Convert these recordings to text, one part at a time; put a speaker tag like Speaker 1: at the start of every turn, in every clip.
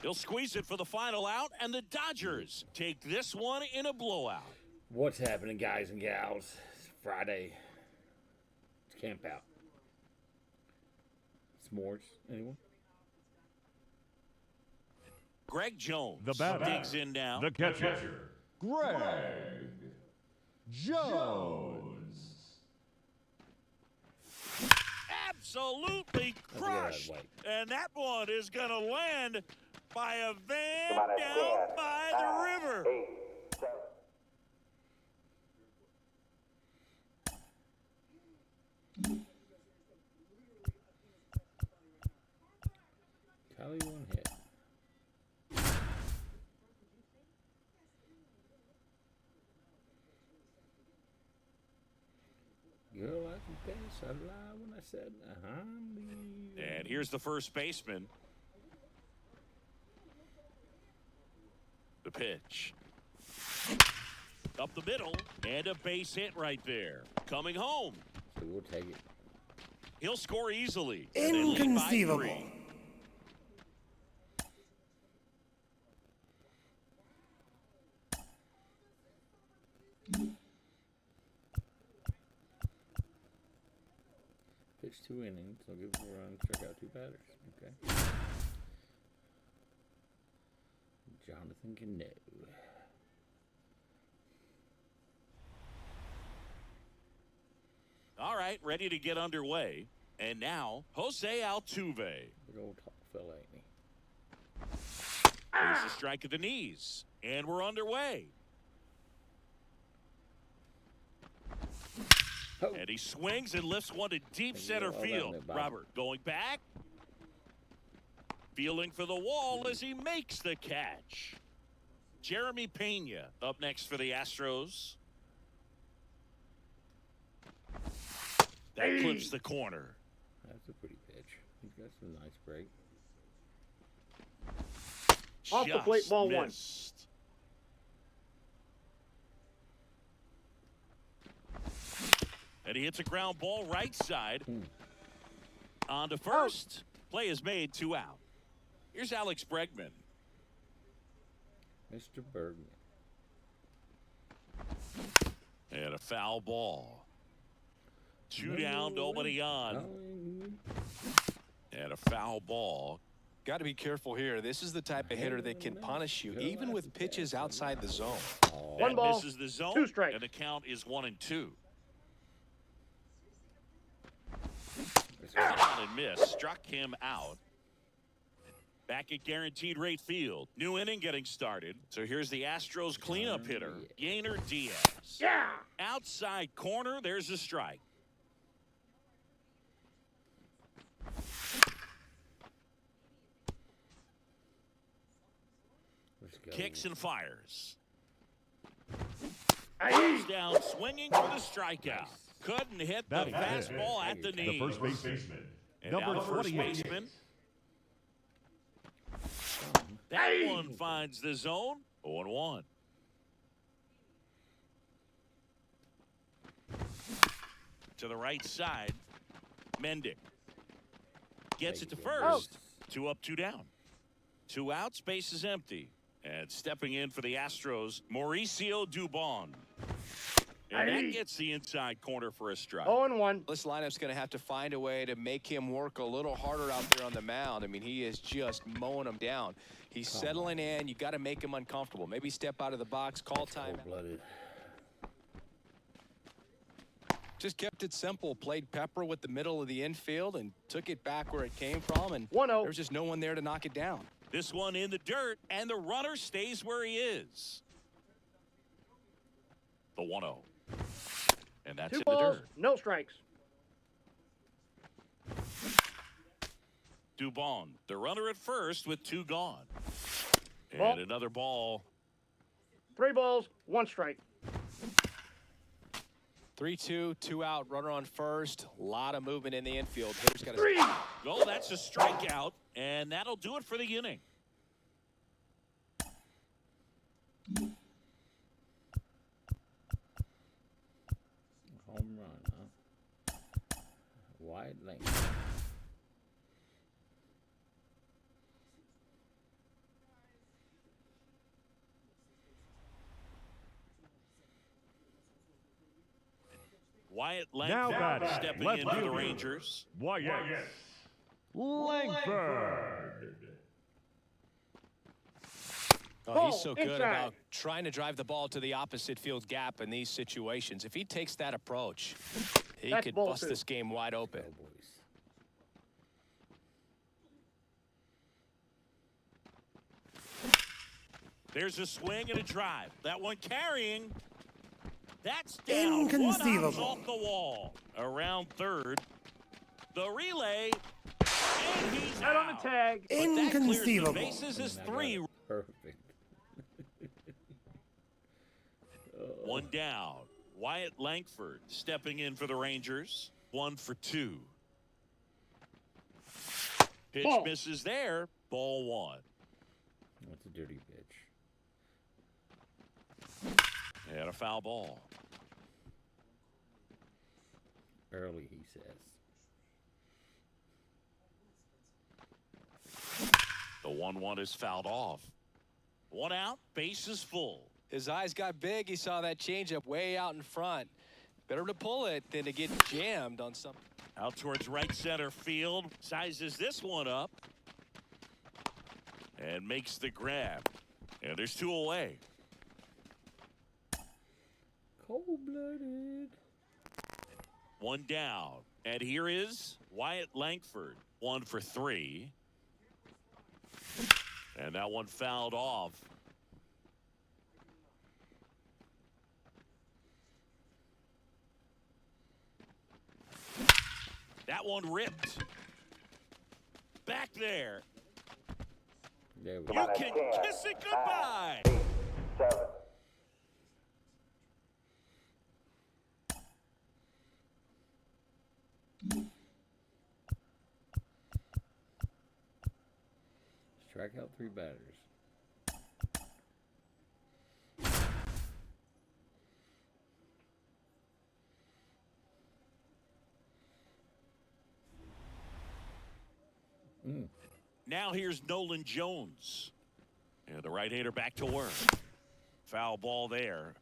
Speaker 1: He'll squeeze it for the final out, and the Dodgers take this one in a blowout.
Speaker 2: What's happening, guys and gals? It's Friday. It's camp out. S'mores, anyone?
Speaker 1: Greg Jones
Speaker 3: The batter
Speaker 1: digs in now.
Speaker 3: The catcher, Greg Jones.
Speaker 1: Absolutely crushed. And that one is going to land by a van down by the river.
Speaker 4: 8, 7.
Speaker 2: Tally one hit. Girl, I confess, I lied when I said,
Speaker 1: And here's the first baseman. The pitch. Up the middle, and a base hit right there. Coming home.
Speaker 2: So we'll take it.
Speaker 1: He'll score easily. And they lead by
Speaker 5: Inconceivable.
Speaker 1: 3.
Speaker 2: Pitch 2 innings. I'll give it a run. Strike out 2 batters. Okay. Jonathan Cano.
Speaker 1: All right, ready to get underway. And now, Jose Altuve.
Speaker 2: Big old tall fella, ain't he?
Speaker 1: There's a strike at the knees. And we're underway.
Speaker 2: Oh.
Speaker 1: And he swings and lifts one to deep center
Speaker 2: all that
Speaker 1: field.
Speaker 2: in it, Bob.
Speaker 1: Robert going back. Feeling for the wall as he makes the catch. Jeremy Pena up next for the Astros. That clips the corner.
Speaker 2: That's a pretty pitch. He's got some nice break.
Speaker 5: Off the plate, ball one.
Speaker 1: Missed. And he hits a ground ball right side. On to first. Play is made, 2 out. Here's Alex Bregman.
Speaker 2: Mr. Bergman.
Speaker 1: And a foul ball. 2 down, nobody on. And a foul ball.
Speaker 6: Got to be careful here. This is the type of hitter that can punish you, even with pitches outside the zone.
Speaker 1: That
Speaker 5: 1 ball,
Speaker 1: misses the zone,
Speaker 5: 2 strikes.
Speaker 1: and the count is 1-2. On and miss, struck him out. Back at guaranteed rate field. New inning getting started. So here's the Astros cleanup hitter, Yainer Diaz.
Speaker 5: Yeah.
Speaker 1: Outside corner, there's a strike.
Speaker 2: Let's go.
Speaker 1: Kicks and fires.
Speaker 5: Aye.
Speaker 1: Down swinging for the strikeout. Couldn't hit the
Speaker 3: Batting
Speaker 1: fastball at the knee.
Speaker 3: The first baseman,
Speaker 1: And now
Speaker 3: number
Speaker 1: the first
Speaker 3: 28.
Speaker 1: baseman. That one finds the zone. 0-1. To the right side. Mendick. Gets it to first. 2 up, 2 down. 2 outs, base is empty. And stepping in for the Astros, Mauricio Dubon. And that gets the inside corner for a strike.
Speaker 5: 0-1.
Speaker 6: This lineup's going to have to find a way to make him work a little harder out there on the mound. I mean, he is just mowing them down. He's settling in. You got to make him uncomfortable. Maybe step out of the box, call time.
Speaker 2: Cold-blooded.
Speaker 6: Just kept it simple. Played Pepper with the middle of the infield and took it back where it came from. And
Speaker 5: 1-0.
Speaker 6: there was just no one there to knock it down.
Speaker 1: This one in the dirt, and the runner stays where he is. The 1-0. And that's
Speaker 5: 2
Speaker 1: in the
Speaker 5: balls,
Speaker 1: dirt.
Speaker 5: no strikes.
Speaker 1: Dubon, the runner at first with 2 gone. And
Speaker 5: Ball.
Speaker 1: another ball.
Speaker 5: 3 balls, 1 strike.
Speaker 6: 3-2, 2 out, runner on first. A lot of movement in the infield. Hitter's got
Speaker 5: 3.
Speaker 1: Oh, that's a strikeout, and that'll do it for the inning.
Speaker 2: Home run, huh? Wide lane.
Speaker 1: Wyatt
Speaker 3: Now
Speaker 1: Langford
Speaker 3: batting,
Speaker 1: stepping
Speaker 3: left
Speaker 1: in for the
Speaker 3: fielder.
Speaker 1: Rangers.
Speaker 3: Wyatt Langford.
Speaker 6: Oh, he's
Speaker 5: Ball
Speaker 6: so good
Speaker 5: inside.
Speaker 6: about trying to drive the ball to the opposite field gap in these situations. If he takes that approach, he
Speaker 5: That's
Speaker 6: could
Speaker 5: ball
Speaker 6: bust
Speaker 5: two.
Speaker 6: this game wide open.
Speaker 2: Cowboys.
Speaker 1: There's a swing and a drive. That one carrying. That's down.
Speaker 4: Inconceivable.
Speaker 1: One off the wall. Around third. The relay. And he's
Speaker 5: Out
Speaker 1: out.
Speaker 5: on the tag.
Speaker 1: But that clears the
Speaker 4: Inconceivable.
Speaker 1: bases is
Speaker 2: And I got
Speaker 1: 3.
Speaker 2: it. Perfect.
Speaker 1: One down. Wyatt Langford stepping in for the Rangers. 1 for 2. Pitch
Speaker 5: Ball.
Speaker 1: misses there. Ball 1.
Speaker 2: That's a dirty pitch.
Speaker 1: And a foul ball.
Speaker 2: Early, he says.
Speaker 1: The 1-1 is fouled off. 1 out. Base is full.
Speaker 6: His eyes got big. He saw that changeup way out in front. Better to pull it than to get jammed on something.
Speaker 1: Out towards right center field. Sizes this one up. And makes the grab. And there's 2 away.
Speaker 2: Cold-blooded.
Speaker 1: 1 down. And here is Wyatt Langford. 1 for 3. And that one fouled off. That one ripped. Back there.
Speaker 2: There we
Speaker 1: You
Speaker 2: go.
Speaker 1: can kiss it goodbye.
Speaker 7: 7.
Speaker 2: Strike out 3 batters.
Speaker 1: Now here's Nolan Jones. And the right-hander back to work. Foul ball there.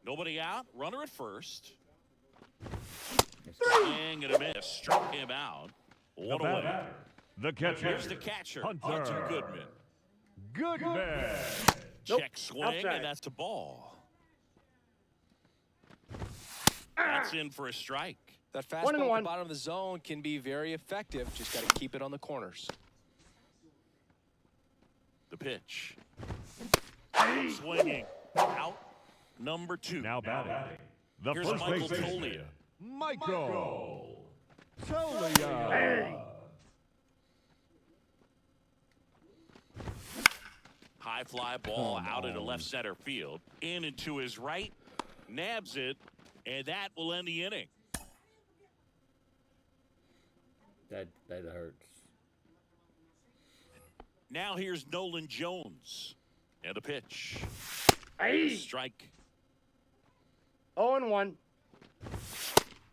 Speaker 1: Nobody out. Runner at first. Swing and a miss. Struck him out.
Speaker 3: The
Speaker 1: One away.
Speaker 3: batter. The catcher.
Speaker 1: Here's the catcher,
Speaker 3: Hunter.
Speaker 1: Hunter Goodman.
Speaker 3: Goodman.
Speaker 5: Nope.
Speaker 1: Check swing,
Speaker 5: Outside.
Speaker 1: and that's a ball. That's in for a strike.
Speaker 6: That
Speaker 5: 1
Speaker 6: fastball
Speaker 5: and
Speaker 6: at
Speaker 5: 1.
Speaker 6: the bottom of the zone can be very effective. Just got to keep it on the corners.
Speaker 1: The pitch. Swinging. Out. Number 2.
Speaker 3: Now batting. The
Speaker 1: Here's
Speaker 3: first
Speaker 1: Michael
Speaker 3: baseman.
Speaker 1: Tolia.
Speaker 3: Michael Tolia.
Speaker 1: High fly ball out into left center field. In and to his right. Nabs it. And that will end the inning.
Speaker 2: That hurts.
Speaker 1: Now here's Nolan Jones. And the pitch.
Speaker 5: Hey.
Speaker 1: Strike.
Speaker 5: 0-1.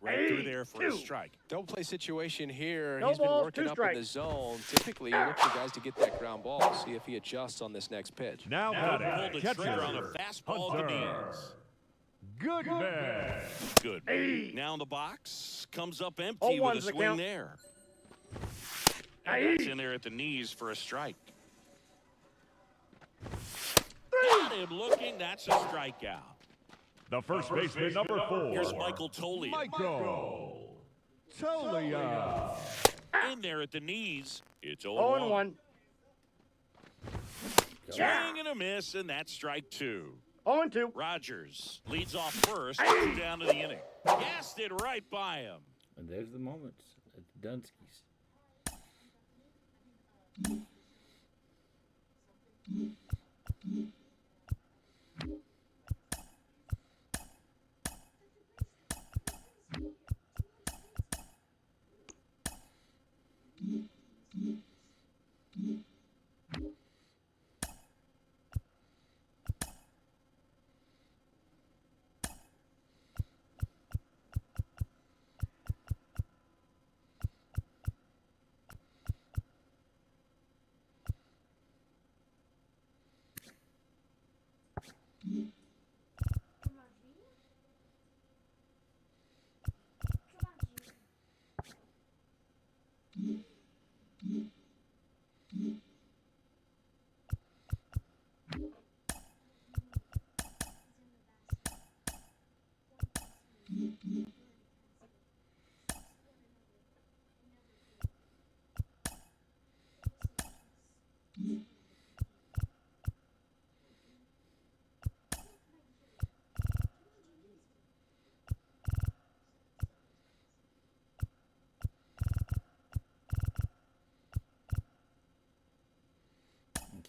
Speaker 1: Right through there for a
Speaker 5: 2.
Speaker 1: strike.
Speaker 6: Double play situation here.
Speaker 5: No
Speaker 6: He's been
Speaker 5: balls,
Speaker 6: working
Speaker 5: 2
Speaker 6: up in the
Speaker 5: strikes.
Speaker 6: zone. Typically, you look for guys to get that ground ball. See if he adjusts on this next pitch.
Speaker 3: Now
Speaker 1: Pulled
Speaker 3: batting.
Speaker 1: the
Speaker 3: Catcher.
Speaker 1: trigger on a fastball at the
Speaker 3: Hunter.
Speaker 1: knees.
Speaker 3: Goodman.
Speaker 1: Good. Now in the box. Comes up empty
Speaker 5: 0-1's
Speaker 1: with a
Speaker 5: the
Speaker 1: swing
Speaker 5: count.
Speaker 1: there. And that's in there at the knees for a strike. Got him looking. That's a strikeout.
Speaker 3: The first baseman, number 4.
Speaker 1: Here's Michael Tolia.
Speaker 3: Michael Tolia.
Speaker 1: In there at the knees. It's
Speaker 5: 0-1.
Speaker 1: Swing and a miss, and that's strike 2.
Speaker 5: 0-2.
Speaker 1: Rogers leads off first. 2 down to the inning. Gassed it right by him.
Speaker 2: And there's the moments at the Dunskies.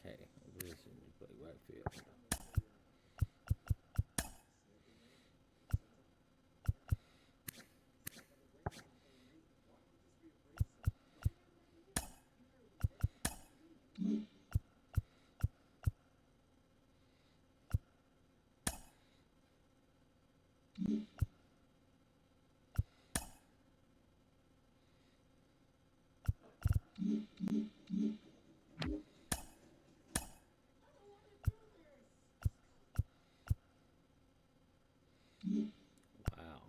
Speaker 2: Okay, position you play right field. Wow.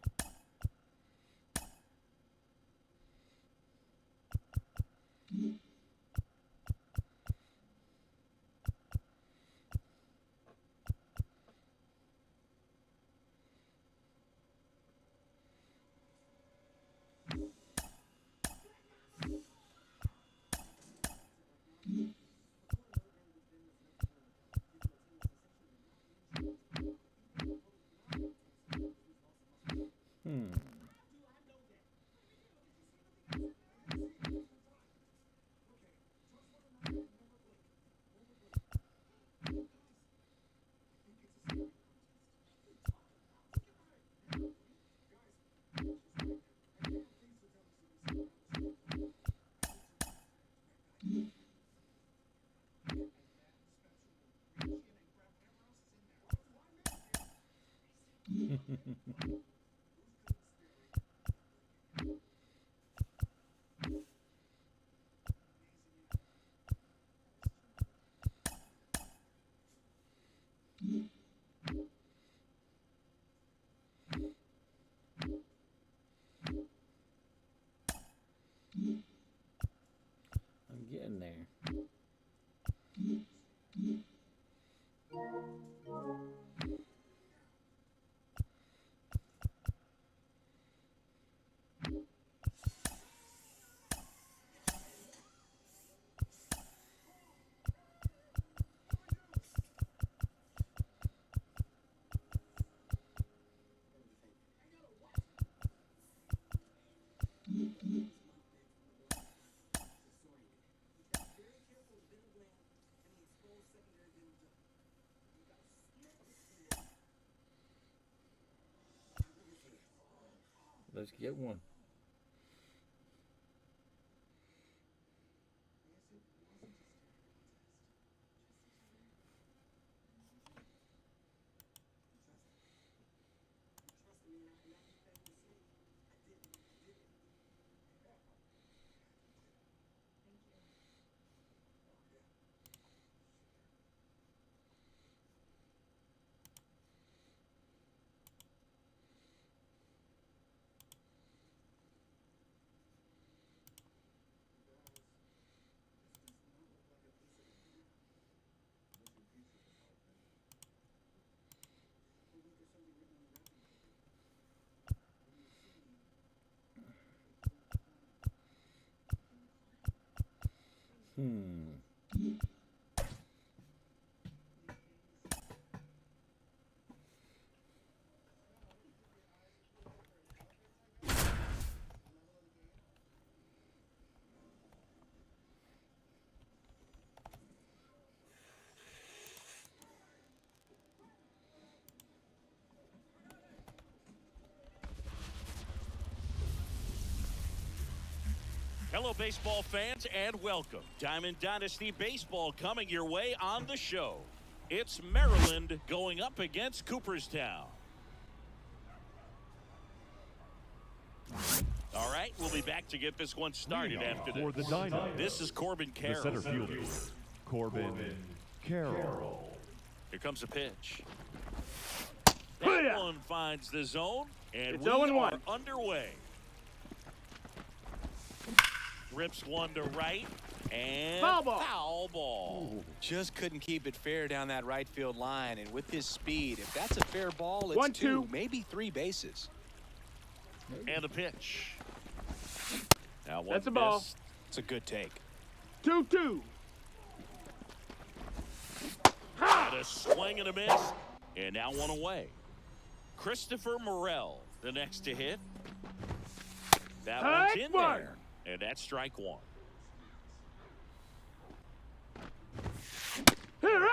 Speaker 2: I'm getting there. Let's get one.
Speaker 1: Hello, baseball fans, and welcome. Diamond Dynasty Baseball coming your way on the show. It's Maryland going up against Cooperstown. All right, we'll be back to get this one started after
Speaker 3: For the
Speaker 1: this.
Speaker 3: Dynamo,
Speaker 1: This is Corbin
Speaker 3: the
Speaker 1: Carroll.
Speaker 3: center fielder, Corbin Carroll.
Speaker 1: Here comes a pitch.
Speaker 5: Hoo-yah!
Speaker 1: That one finds the zone, and
Speaker 5: It's
Speaker 1: we
Speaker 5: 0-1.
Speaker 1: are underway. Rips one to right, and
Speaker 5: Foul ball.
Speaker 6: Just couldn't keep it fair down that right field line. And with his speed, if that's a fair ball, it's
Speaker 5: 1-2.
Speaker 6: two, maybe three bases.
Speaker 1: And a pitch. Now one
Speaker 5: That's a ball.
Speaker 1: missed.
Speaker 6: It's a good take.
Speaker 5: 2-2.
Speaker 1: And a swing and a miss, and now one away. Christopher Morel, the next to hit. That one's
Speaker 5: Strike
Speaker 1: in
Speaker 5: one.
Speaker 1: there, and that's strike one.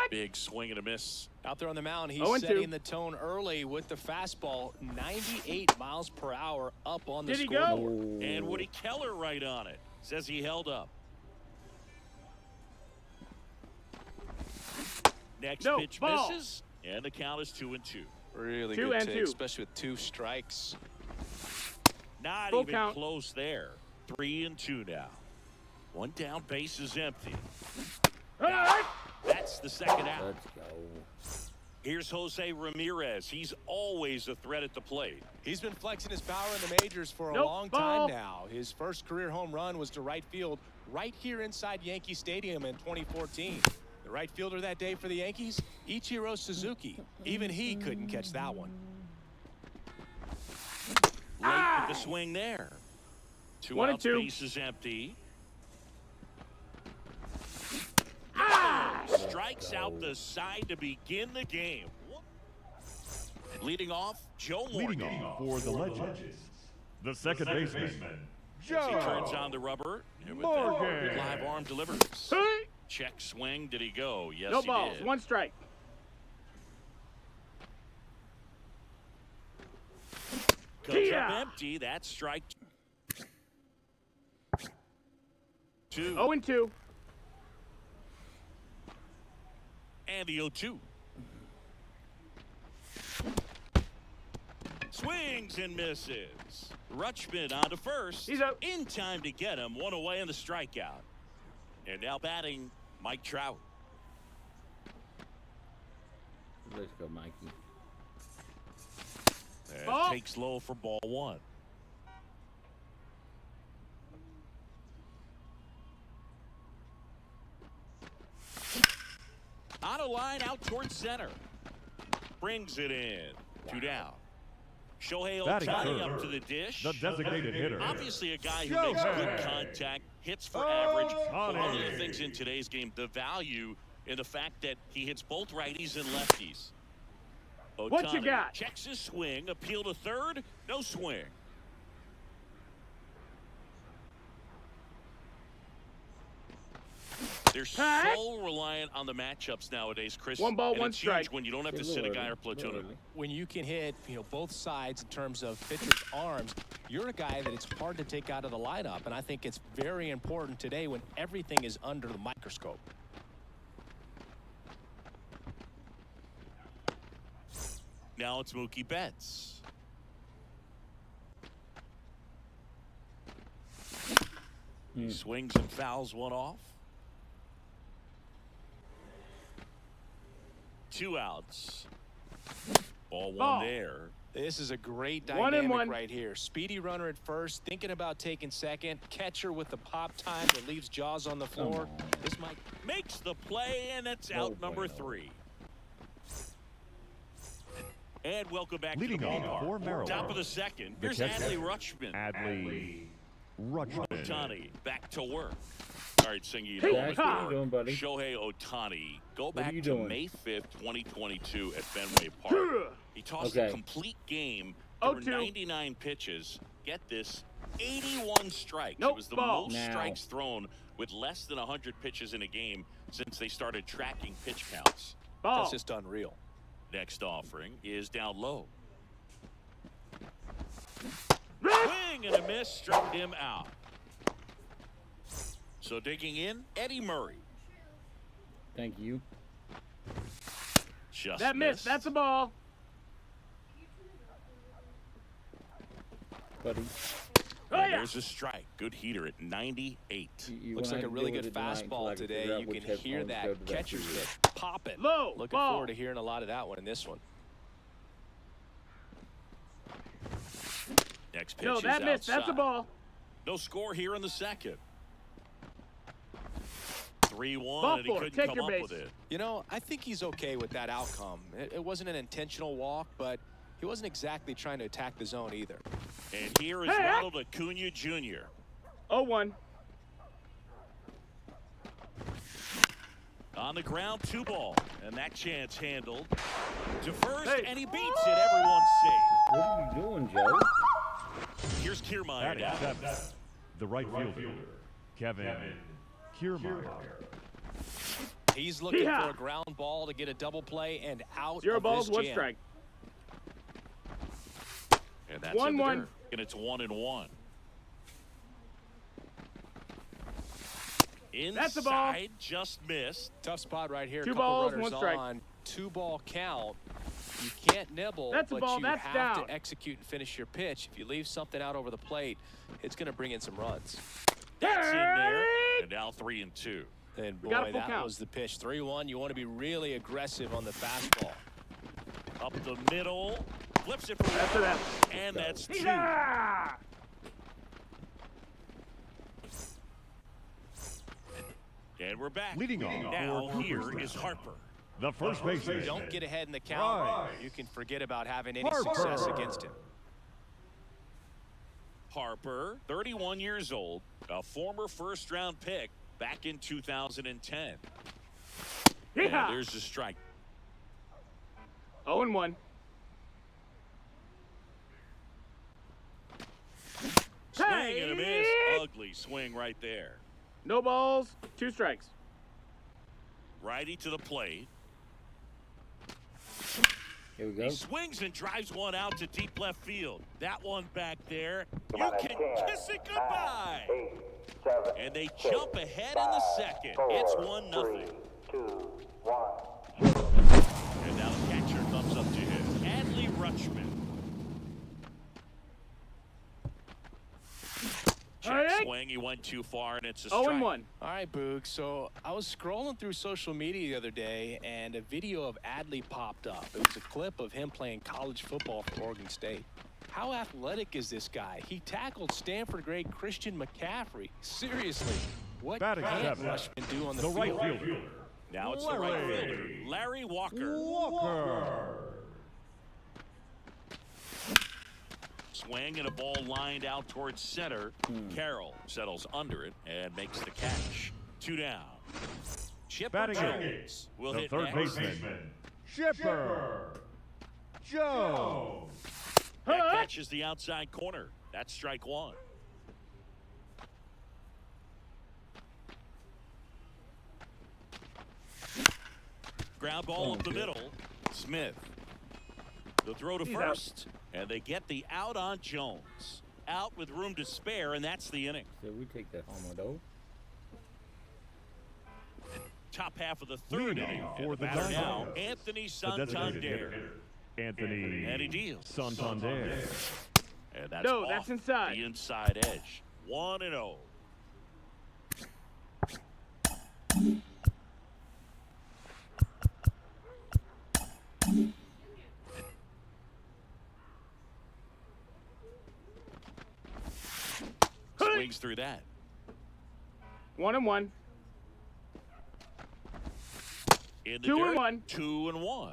Speaker 1: Big swing and a miss.
Speaker 6: Out there on the mound, he's
Speaker 5: 0-2.
Speaker 6: setting the tone early with the fastball. 98 miles per hour up on the
Speaker 5: Did he
Speaker 6: scoreboard.
Speaker 5: go?
Speaker 1: And Woody Keller right on it. Says he held up. Next
Speaker 5: No,
Speaker 1: pitch
Speaker 5: ball.
Speaker 1: misses, and the count is 2-2.
Speaker 6: Really
Speaker 5: 2
Speaker 6: good
Speaker 5: and
Speaker 6: take,
Speaker 5: 2.
Speaker 6: especially with 2 strikes.
Speaker 1: Not
Speaker 5: Full
Speaker 1: even
Speaker 5: count.
Speaker 1: close there. 3-2 now. One down, base is empty. That's the second out.
Speaker 2: Let's go.
Speaker 1: Here's Jose Ramirez. He's always a threat at the plate.
Speaker 6: He's been flexing his power in the majors for a
Speaker 5: Nope,
Speaker 6: long
Speaker 5: ball.
Speaker 6: time now. His first career home run was to right field right here inside Yankee Stadium in 2014. The right fielder that day for the Yankees, Ichiro Suzuki. Even he couldn't catch that one.
Speaker 1: Late with the swing there. 2
Speaker 5: 1 and
Speaker 1: outs,
Speaker 5: 2.
Speaker 1: base is empty. Strikes out the side to begin the game. Leading off, Joe Morgan.
Speaker 3: Leading off for the Legends, the second baseman,
Speaker 1: As he turns on the rubber. And with
Speaker 3: Morgan.
Speaker 1: the live arm delivers.
Speaker 5: Hey.
Speaker 1: Check swing. Did he go? Yes,
Speaker 5: No
Speaker 1: he
Speaker 5: balls.
Speaker 1: did.
Speaker 5: 1 strike.
Speaker 1: Comes up
Speaker 5: Yeah.
Speaker 1: empty. That's strike 2.
Speaker 5: 0-2.
Speaker 1: And the 0-2. Swings and misses. Rutschman on to first.
Speaker 5: He's out.
Speaker 1: In time to get him. 1 away in the strikeout. And now batting, Mike Trout.
Speaker 2: Let's go, Mikey.
Speaker 1: And
Speaker 5: Ball.
Speaker 1: takes low for ball 1. On a line out towards center. Brings it in. 2 down. Shohei
Speaker 3: Batting
Speaker 1: Ohtani
Speaker 3: third.
Speaker 1: up to the dish.
Speaker 3: the designated hitter.
Speaker 1: Obviously a guy who makes good contact, hits for average. But one of the things in today's game, the value in the fact that he hits both righties and lefties.
Speaker 5: What you
Speaker 1: Ohtani
Speaker 5: got?
Speaker 1: checks his swing, appeal to third, no swing. They're so reliant on the matchups nowadays, Chris.
Speaker 5: 1 ball,
Speaker 1: and
Speaker 5: 1
Speaker 1: it's
Speaker 5: strike.
Speaker 1: huge when you don't have to sit a guy or platoon him.
Speaker 6: When you can hit, both sides in terms of pitchers' arms, you're a guy that it's hard to take out of the lineup. And I think it's very important today when everything is under the microscope.
Speaker 1: Now it's Mookie Betts. He swings and fouls one off. 2 outs. Ball 1
Speaker 5: Ball.
Speaker 1: there.
Speaker 6: This is a great
Speaker 5: 1 and
Speaker 6: dynamic
Speaker 5: 1.
Speaker 6: right here. Speedy runner at first, thinking about taking second. Catcher with the pop time that leaves Jaws on the floor. This might.
Speaker 1: Makes the play, and it's
Speaker 2: No
Speaker 1: out number
Speaker 2: bueno.
Speaker 1: 3. And welcome back
Speaker 3: Leading
Speaker 1: to the
Speaker 3: off
Speaker 1: ballpark.
Speaker 3: for Maryland,
Speaker 1: Top of the second.
Speaker 3: the
Speaker 1: Here's
Speaker 3: catcher.
Speaker 1: Adley Rutschman.
Speaker 3: Adley Rutschman.
Speaker 1: Ohtani back to work. All right, Singy.
Speaker 5: Hey,
Speaker 2: Jack, what are you doing, buddy?
Speaker 1: Shohei Ohtani. Go
Speaker 2: What
Speaker 1: back
Speaker 2: are you
Speaker 1: to
Speaker 2: doing?
Speaker 1: May 5th, 2022 at Fenway Park. He tossed a
Speaker 2: Okay.
Speaker 1: complete game.
Speaker 5: Oh,
Speaker 1: There were
Speaker 5: 2.
Speaker 1: 99 pitches. Get this, 81 strikes.
Speaker 5: Nope,
Speaker 1: It was the
Speaker 5: ball.
Speaker 1: most
Speaker 2: Now.
Speaker 1: strikes thrown with less than 100 pitches in a game since they started tracking pitch counts.
Speaker 5: Ball.
Speaker 6: That's just unreal.
Speaker 1: Next offering is down low. Swing and a miss, struck him out. So digging in, Eddie Murray.
Speaker 2: Thank you.
Speaker 1: Just
Speaker 5: That miss.
Speaker 1: missed.
Speaker 5: That's a ball.
Speaker 2: Buddy.
Speaker 5: Oh,
Speaker 1: And
Speaker 5: yeah.
Speaker 1: there's a strike. Good heater at 98.
Speaker 2: You
Speaker 6: Looks
Speaker 2: wanna
Speaker 6: like a
Speaker 2: have to
Speaker 6: really
Speaker 2: deal
Speaker 6: good
Speaker 2: with it tonight until I
Speaker 6: fastball
Speaker 2: can
Speaker 6: today.
Speaker 2: figure out
Speaker 6: You
Speaker 2: which
Speaker 6: can hear
Speaker 2: headphones
Speaker 6: that
Speaker 2: go to that
Speaker 6: catcher's
Speaker 2: TV.
Speaker 6: mitt popping.
Speaker 5: Low,
Speaker 6: Looking
Speaker 5: ball.
Speaker 6: forward to hearing a lot of that one in this one.
Speaker 1: Next pitch
Speaker 5: No,
Speaker 1: is
Speaker 5: that miss. That's a
Speaker 1: outside.
Speaker 5: ball.
Speaker 1: No score here in the second. 3-1,
Speaker 5: Ball
Speaker 1: and he
Speaker 5: 4.
Speaker 1: couldn't
Speaker 5: Take
Speaker 1: come
Speaker 5: your
Speaker 1: up
Speaker 5: base.
Speaker 1: with it.
Speaker 6: I think he's okay with that outcome. It wasn't an intentional walk, but he wasn't exactly trying to attack the zone either.
Speaker 1: And here is
Speaker 5: Hey!
Speaker 1: Ronald Acuna Jr.
Speaker 5: 0-1.
Speaker 1: On the ground, 2 ball. And that chance handled. To first,
Speaker 5: Hey.
Speaker 1: and he beats it. Everyone's safe.
Speaker 2: What are you doing, Joe?
Speaker 1: Here's Kiermaier
Speaker 3: Batting
Speaker 1: now.
Speaker 3: seventh, the right fielder, Kevin Kiermaier.
Speaker 6: He's looking for a ground ball to get a double play and out
Speaker 5: 0
Speaker 6: of
Speaker 5: balls,
Speaker 6: this
Speaker 5: 1
Speaker 6: jam.
Speaker 5: strike.
Speaker 1: And that's
Speaker 5: 1-1.
Speaker 1: in the dirt. And it's 1-1.
Speaker 5: That's the ball.
Speaker 1: Inside, just missed.
Speaker 6: Tough spot right here.
Speaker 5: 2
Speaker 6: Couple
Speaker 5: balls,
Speaker 6: runners
Speaker 5: 1 strike.
Speaker 6: on. 2-ball count. You can't nibble,
Speaker 5: That's a
Speaker 6: but
Speaker 5: ball,
Speaker 6: you
Speaker 5: that's
Speaker 6: have
Speaker 5: down.
Speaker 6: to execute and finish your pitch. If you leave something out over the plate, it's going to bring in some runs.
Speaker 1: That's in there. And now 3-2.
Speaker 6: And boy,
Speaker 5: got a full
Speaker 6: that
Speaker 5: count.
Speaker 6: was the pitch. 3-1. You want to be really aggressive on the fastball.
Speaker 1: Up the middle. Flips it for
Speaker 5: After that.
Speaker 1: and that's 2.
Speaker 5: Yeah!
Speaker 1: And we're back.
Speaker 3: Leading off
Speaker 1: Now
Speaker 3: for
Speaker 1: here
Speaker 3: Cooperstown.
Speaker 1: is Harper.
Speaker 3: The first baseman.
Speaker 6: Don't get ahead in the count.
Speaker 3: Right.
Speaker 6: You can forget about having any
Speaker 3: Harper.
Speaker 6: success against him.
Speaker 1: Harper, 31 years old, a former first-round pick back in 2010. And
Speaker 5: Yeah!
Speaker 1: there's the strike.
Speaker 5: 0-1.
Speaker 1: Swing and a miss. Ugly swing right there.
Speaker 5: No balls, 2 strikes.
Speaker 1: Righty to the plate.
Speaker 2: Here we go.
Speaker 1: He swings and drives one out to deep left field. That one back there. You can kiss it goodbye. And they jump ahead in the second. It's 1-0.
Speaker 4: 3, 2, 1.
Speaker 1: And now the catcher comes up to him. Adley Rutschman. Check
Speaker 5: Alright.
Speaker 1: swing. He went too far, and it's a strike.
Speaker 5: 0-1.
Speaker 6: All right, Boog. So I was scrolling through social media the other day, and a video of Adley popped up. It was a clip of him playing college football for Oregon State. How athletic is this guy? He tackled Stanford great Christian McCaffrey. Seriously, what
Speaker 3: Batting
Speaker 6: can't
Speaker 3: seven.
Speaker 6: Rushman do on the
Speaker 3: The
Speaker 6: field?
Speaker 3: right fielder.
Speaker 1: Now it's the right fielder, Larry Walker.
Speaker 3: Walker.
Speaker 1: Swing and a ball lined out towards center. Carroll settles under it and makes the catch. 2 down. Chipper
Speaker 3: Batting
Speaker 1: Jones
Speaker 3: eighth.
Speaker 1: will
Speaker 3: The
Speaker 1: hit
Speaker 3: third
Speaker 1: next.
Speaker 3: baseman. Chipper. Jones.
Speaker 1: That catches the outside corner. That's strike 1. Ground ball up the middle. Smith. The throw to first. And they get the out on Jones. Out with room to spare, and that's the inning.
Speaker 2: So we take that home though.
Speaker 1: Top half of the third
Speaker 3: Leading
Speaker 1: inning.
Speaker 3: for
Speaker 1: And the
Speaker 3: the
Speaker 1: batter now,
Speaker 3: Giants.
Speaker 1: Anthony
Speaker 3: The designated
Speaker 1: Santander.
Speaker 3: hitter. Anthony.
Speaker 1: And he deals.
Speaker 3: Santander.
Speaker 1: And that's
Speaker 5: No,
Speaker 1: off
Speaker 5: that's inside.
Speaker 1: the inside edge. 1-0. Swings through that.
Speaker 5: 1-1.
Speaker 1: In the
Speaker 5: 2-1.
Speaker 1: dirt, 2-1.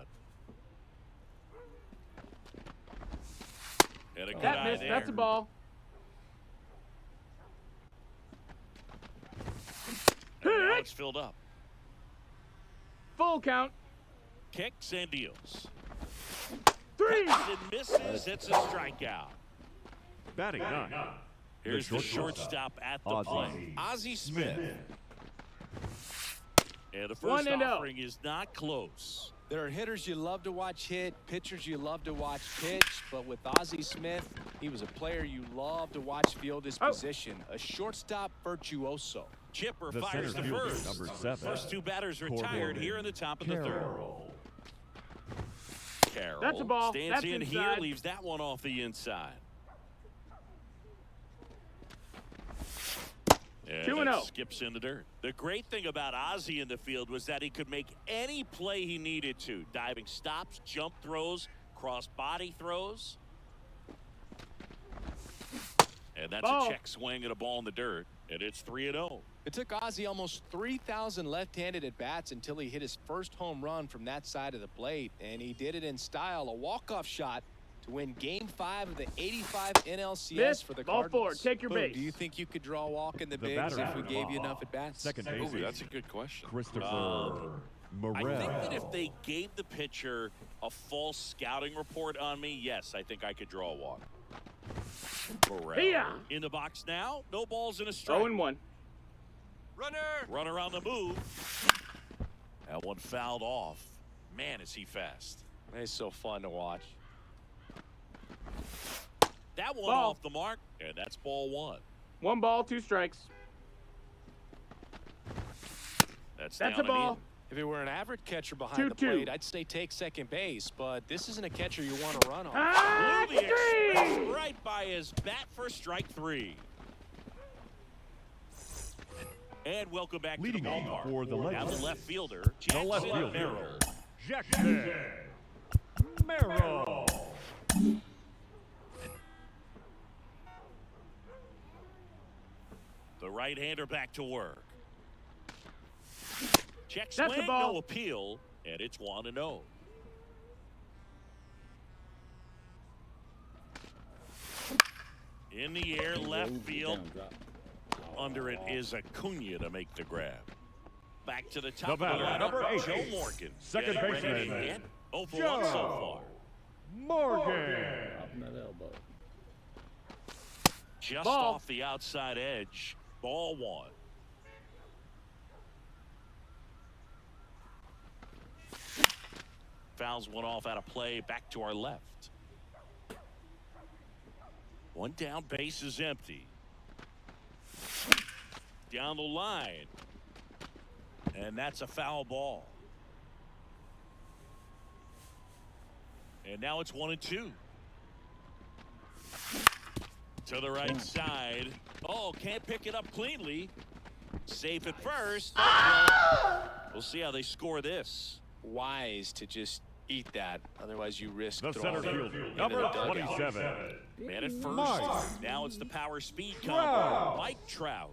Speaker 1: And a good
Speaker 5: That
Speaker 1: eye
Speaker 5: missed.
Speaker 1: there.
Speaker 5: That's a ball.
Speaker 1: And now it's filled up.
Speaker 5: Full count.
Speaker 1: Kicks and deals.
Speaker 5: 3.
Speaker 1: And misses. It's a strikeout.
Speaker 3: Batting 9.
Speaker 1: Here's the shortstop at the plate. Ozzie Smith. And the first
Speaker 5: 1-0.
Speaker 1: offering is not close.
Speaker 6: There are hitters you love to watch hit, pitchers you love to watch pitch, but with Ozzie Smith, he was a player you love to watch field his position, a shortstop virtuoso.
Speaker 1: Chipper
Speaker 3: The
Speaker 1: fires
Speaker 3: center
Speaker 1: the
Speaker 3: fielder,
Speaker 1: first.
Speaker 3: number 7.
Speaker 1: First 2 batters retired here in the top of the third.
Speaker 3: Carroll.
Speaker 1: Carroll
Speaker 5: That's a ball.
Speaker 1: stands
Speaker 5: That's
Speaker 1: in here,
Speaker 5: inside.
Speaker 1: leaves that one off the inside. And
Speaker 5: 2-0.
Speaker 1: that skips in the dirt. The great thing about Ozzie in the field was that he could make any play he needed to. Diving stops, jump throws, cross body throws. And that's
Speaker 5: Ball.
Speaker 1: a check swing and a ball in the dirt. And it's 3-0.
Speaker 6: It took Ozzie almost 3,000 left-handed at-bats until he hit his first home run from that side of the plate, and he did it in style, a walk-off shot to win Game 5 of the '85 NLCS
Speaker 5: Miss.
Speaker 6: for the
Speaker 5: Ball
Speaker 6: Cardinals.
Speaker 5: forward. Take your
Speaker 6: Boog,
Speaker 5: base.
Speaker 6: Do you think you could draw a walk in the
Speaker 3: The
Speaker 6: bigs
Speaker 3: batter
Speaker 6: if we
Speaker 3: now.
Speaker 6: gave you enough at-bats?
Speaker 3: Second
Speaker 1: Ooh,
Speaker 3: baseman.
Speaker 1: that's a good question.
Speaker 3: Christopher
Speaker 1: I
Speaker 3: Morel.
Speaker 1: think that if they gave the pitcher a false scouting report on me, yes, I think I could draw a walk. Morel
Speaker 5: Yeah.
Speaker 1: in the box now. No balls in a strike.
Speaker 5: 0-1.
Speaker 6: Runner!
Speaker 1: Runner on the move. That one fouled off. Man, is he fast.
Speaker 6: It's so fun to watch.
Speaker 1: That one
Speaker 5: Ball.
Speaker 1: off the mark, and that's ball one.
Speaker 5: 1 ball, 2 strikes.
Speaker 1: That's
Speaker 5: That's
Speaker 1: down
Speaker 5: a
Speaker 1: and
Speaker 5: ball.
Speaker 1: in.
Speaker 6: If it were an average catcher behind the
Speaker 5: 2-2.
Speaker 6: plate, I'd say take second base, but this isn't a catcher you want to run on.
Speaker 1: Blew the express
Speaker 5: Extreme!
Speaker 1: right by his bat for strike 3. And welcome back
Speaker 3: Leading
Speaker 1: to the
Speaker 3: off
Speaker 1: ballpark.
Speaker 3: for the
Speaker 1: Now
Speaker 3: Legends.
Speaker 1: the left fielder,
Speaker 3: The
Speaker 1: Jackson
Speaker 3: left fielder,
Speaker 1: Merrill.
Speaker 3: Jackson Merrill.
Speaker 1: The right-hander back to work. Check
Speaker 5: That's
Speaker 1: swing,
Speaker 5: the ball.
Speaker 1: no appeal, and it's 1-0. In the air, left field. Under it is Acuna to make the grab. Back to the top of the
Speaker 3: batter,
Speaker 1: lineup,
Speaker 3: number 8,
Speaker 1: Joe Morgan.
Speaker 3: second
Speaker 1: Getting ready to
Speaker 3: baseman,
Speaker 1: hit. 0 for 1 so far.
Speaker 3: Morgan.
Speaker 2: Up in that elbow.
Speaker 1: Just
Speaker 5: Ball.
Speaker 1: off the outside edge. Ball 1. Fouls one off out of play. Back to our left. One down, base is empty. Down the line. And that's a foul ball. And now it's 1-2. To the right side. Oh, can't pick it up cleanly. Safe at first. We'll see how they score this.
Speaker 6: Wise to just eat that. Otherwise, you risk
Speaker 3: The
Speaker 6: throwing
Speaker 3: center
Speaker 6: it
Speaker 3: fielder,
Speaker 6: into
Speaker 3: number
Speaker 6: the dugout.
Speaker 3: 27.
Speaker 1: Man at first.
Speaker 3: Mike.
Speaker 1: Now it's the power speed
Speaker 3: Trout.
Speaker 1: combo. Mike Trout.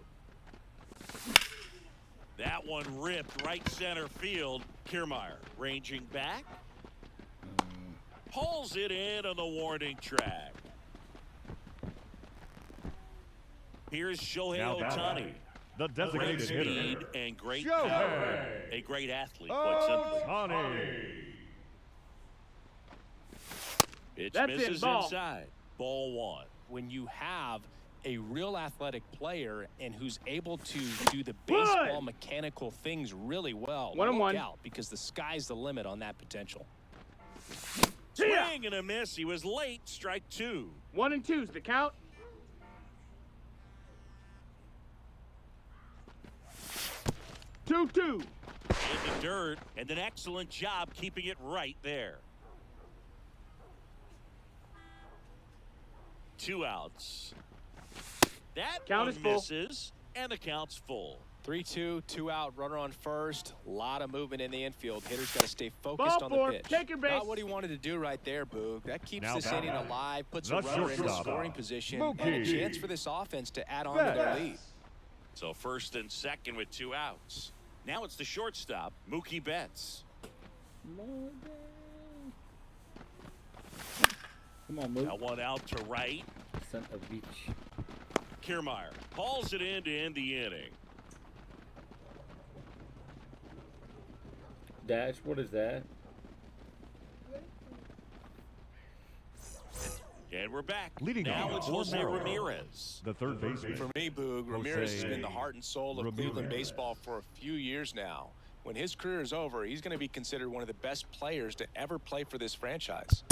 Speaker 1: That one ripped right center field. Kiermaier ranging back. Pulls it in on the warning track. Here's Shohei
Speaker 3: Now
Speaker 1: Ohtani.
Speaker 3: batting, the
Speaker 1: Great
Speaker 3: designated
Speaker 1: speed
Speaker 3: hitter,
Speaker 1: and great
Speaker 3: Shohei
Speaker 1: power. A great athlete, quite simply.
Speaker 3: Ohtani.
Speaker 1: Pitch
Speaker 5: That's it,
Speaker 1: misses
Speaker 5: ball.
Speaker 1: inside. Ball 1.
Speaker 6: When you have a real athletic player and who's able to do the baseball mechanical things really well,
Speaker 5: 1-1.
Speaker 6: look out, because the sky's the limit on that potential.
Speaker 1: Swing and a miss. He was late. Strike 2.
Speaker 5: 1 and 2's the count. 2-2.
Speaker 1: In the dirt, and an excellent job keeping it right there. 2 outs. That
Speaker 5: Count
Speaker 1: one
Speaker 5: is full.
Speaker 1: misses, and the count's full.
Speaker 6: 3-2, 2 out, runner on first. A lot of movement in the infield. Hitter's got to stay focused
Speaker 5: Ball
Speaker 6: on
Speaker 5: 4.
Speaker 6: the pitch.
Speaker 5: Take your base.
Speaker 6: Not what he wanted to do right there, Boog. That keeps
Speaker 3: Now
Speaker 6: this
Speaker 3: batting,
Speaker 6: inning alive, puts
Speaker 3: the
Speaker 6: a runner in the
Speaker 3: shortstop,
Speaker 6: scoring position, and a
Speaker 3: Mookie
Speaker 6: chance for this offense to add on to their
Speaker 3: Betts.
Speaker 6: lead.
Speaker 1: So first and second with 2 outs. Now it's the shortstop, Mookie Betts.
Speaker 2: Come on, move.
Speaker 1: Now one out to right.
Speaker 2: Son of a bitch.
Speaker 1: Kiermaier hauls it in to end the inning.
Speaker 2: Dash, what is that?
Speaker 1: And we're back.
Speaker 3: Leading
Speaker 1: now
Speaker 3: off
Speaker 1: it's
Speaker 3: for
Speaker 1: Jose
Speaker 3: Merrill.
Speaker 1: Ramirez.
Speaker 3: The third baseman,
Speaker 6: For me, Boog, Ramirez has been the heart and soul of Cleveland
Speaker 3: Ramirez.
Speaker 6: baseball for a few years now. When his career is over, he's going to be considered one of the best players to ever play for this franchise.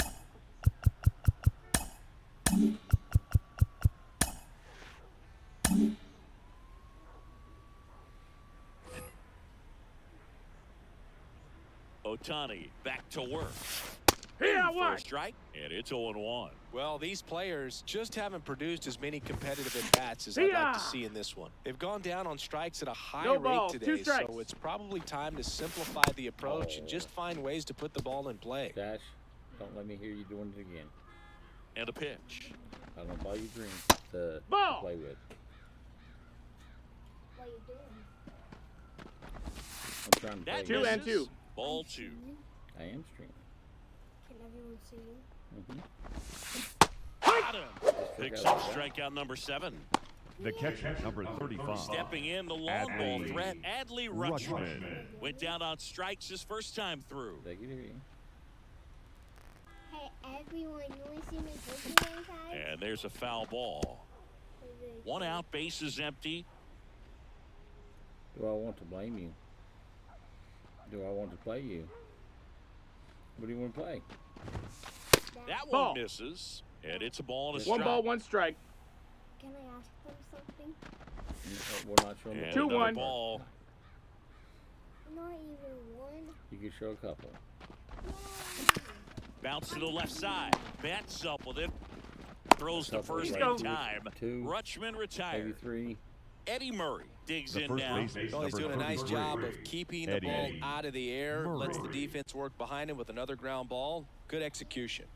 Speaker 1: Ohtani back to work.
Speaker 5: Here,
Speaker 1: For a
Speaker 5: what?
Speaker 1: strike, and it's 0-1.
Speaker 6: Well, these players just haven't produced as many competitive at-bats as I'd like
Speaker 5: Yeah.
Speaker 6: to see in this one. They've gone down on strikes at a high
Speaker 5: No
Speaker 6: rate
Speaker 5: balls,
Speaker 6: today,
Speaker 5: 2 strikes.
Speaker 6: so it's probably time to simplify the approach and just find ways to put the ball in play.
Speaker 2: Dash, don't let me hear you doing it again.
Speaker 1: And a pitch.
Speaker 2: I don't buy you drinks to
Speaker 5: Ball.
Speaker 2: play with.
Speaker 7: What are you doing?
Speaker 2: I'm trying to
Speaker 1: That
Speaker 2: play
Speaker 5: 2
Speaker 2: with.
Speaker 5: and 2.
Speaker 1: Ball 2.
Speaker 2: I am streaming.
Speaker 7: Can everyone see you?
Speaker 1: Got him. Picks
Speaker 2: forgot
Speaker 1: up
Speaker 2: about that.
Speaker 1: strikeout number 7.
Speaker 3: the catcher, number 35.
Speaker 1: Stepping in, the long ball
Speaker 3: Adley
Speaker 1: threat, Adley Rutschman.
Speaker 3: Rutschman.
Speaker 1: Went down on strikes his first time through.
Speaker 2: They can hear you.
Speaker 7: Hey, everyone, you want to see me Pokemon cards?
Speaker 1: And there's a foul ball. One out, base is empty.
Speaker 2: Do I want to blame you? Do I want to play you? What do you want to play?
Speaker 1: That
Speaker 5: Ball.
Speaker 1: one misses, and it's a ball and a
Speaker 5: One
Speaker 1: strike.
Speaker 5: ball, one strike.
Speaker 7: Can I ask them something?
Speaker 2: We're not showing the
Speaker 1: And
Speaker 5: 2-1.
Speaker 1: another ball.
Speaker 7: Not even one.
Speaker 2: You can show a couple.
Speaker 1: Bounce to the left side. Bats up with it. Throws to
Speaker 2: Couple,
Speaker 1: first
Speaker 2: right,
Speaker 1: in
Speaker 2: two,
Speaker 1: time.
Speaker 2: two,
Speaker 1: Rutschman
Speaker 2: maybe
Speaker 1: retired.
Speaker 2: 3.
Speaker 1: Eddie Murray digs
Speaker 3: The
Speaker 1: in
Speaker 3: first
Speaker 1: now.
Speaker 3: baseman,
Speaker 6: Well, he's
Speaker 3: number
Speaker 6: doing a nice
Speaker 3: 33,
Speaker 6: job of keeping the ball
Speaker 3: Eddie
Speaker 6: out of the air. Lets the
Speaker 3: Murray.
Speaker 6: defense work behind him with another ground ball. Good execution.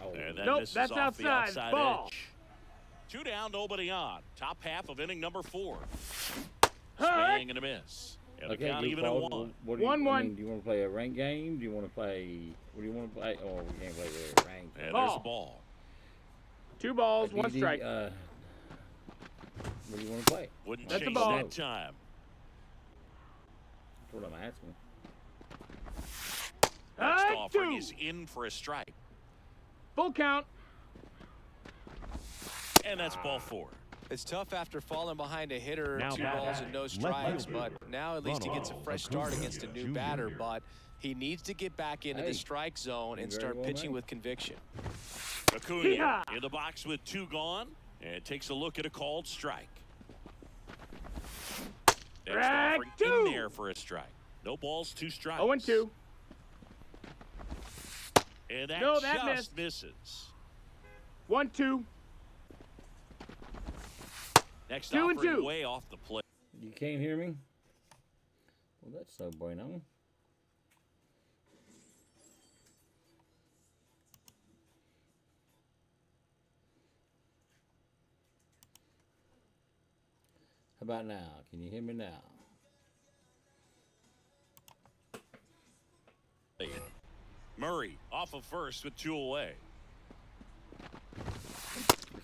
Speaker 2: Oh,
Speaker 1: And that
Speaker 5: Nope,
Speaker 1: misses
Speaker 5: that's
Speaker 1: off the
Speaker 5: outside.
Speaker 1: outside
Speaker 5: Ball.
Speaker 1: edge. 2 down, nobody on. Top half of inning number 4.
Speaker 5: Huh?
Speaker 1: Swing and a miss. And the
Speaker 2: okay,
Speaker 1: count
Speaker 2: Luke
Speaker 1: even at
Speaker 2: Paul,
Speaker 1: 1.
Speaker 2: what do you,
Speaker 5: 1-1.
Speaker 2: I mean, do you want to play a ranked game? Do you want to play? What do you want to play? Oh, we can't play the ranked.
Speaker 1: And
Speaker 5: Ball.
Speaker 1: there's a ball.
Speaker 5: 2 balls, 1 strike.
Speaker 2: What do you want to play?
Speaker 1: Wouldn't
Speaker 5: That's a
Speaker 1: change
Speaker 5: ball.
Speaker 1: that time.
Speaker 2: That's what I'm asking.
Speaker 1: Next
Speaker 5: High
Speaker 1: offering
Speaker 5: 2.
Speaker 1: is in for a strike.
Speaker 5: Full count.
Speaker 1: And that's ball 4.
Speaker 6: It's tough after falling behind a hitter,
Speaker 3: Now
Speaker 6: 2
Speaker 3: batting,
Speaker 6: balls and no
Speaker 3: left
Speaker 6: strikes,
Speaker 3: fielder,
Speaker 6: but now at least he gets a fresh start against a new
Speaker 3: Jr.
Speaker 6: batter, but he needs to get back into
Speaker 2: Hey.
Speaker 6: the strike zone and
Speaker 2: Very
Speaker 6: start
Speaker 2: well
Speaker 6: pitching
Speaker 2: made.
Speaker 6: with conviction.
Speaker 1: Acuna
Speaker 5: Yeehaw!
Speaker 1: in the box with 2 gone and takes a look at a called strike. Next
Speaker 5: Strike
Speaker 1: offering
Speaker 5: 2.
Speaker 1: in there for a strike. No balls, 2 strikes.
Speaker 5: 0-2.
Speaker 1: And that
Speaker 5: No, that
Speaker 1: just
Speaker 5: missed.
Speaker 1: misses.
Speaker 5: 1-2.
Speaker 1: Next
Speaker 5: 2 and
Speaker 1: offering
Speaker 5: 2.
Speaker 1: way off the plate.
Speaker 2: You can't hear me? Well, that's no bueno. How about now? Can you hear me now?
Speaker 1: Murray off of first with 2 away.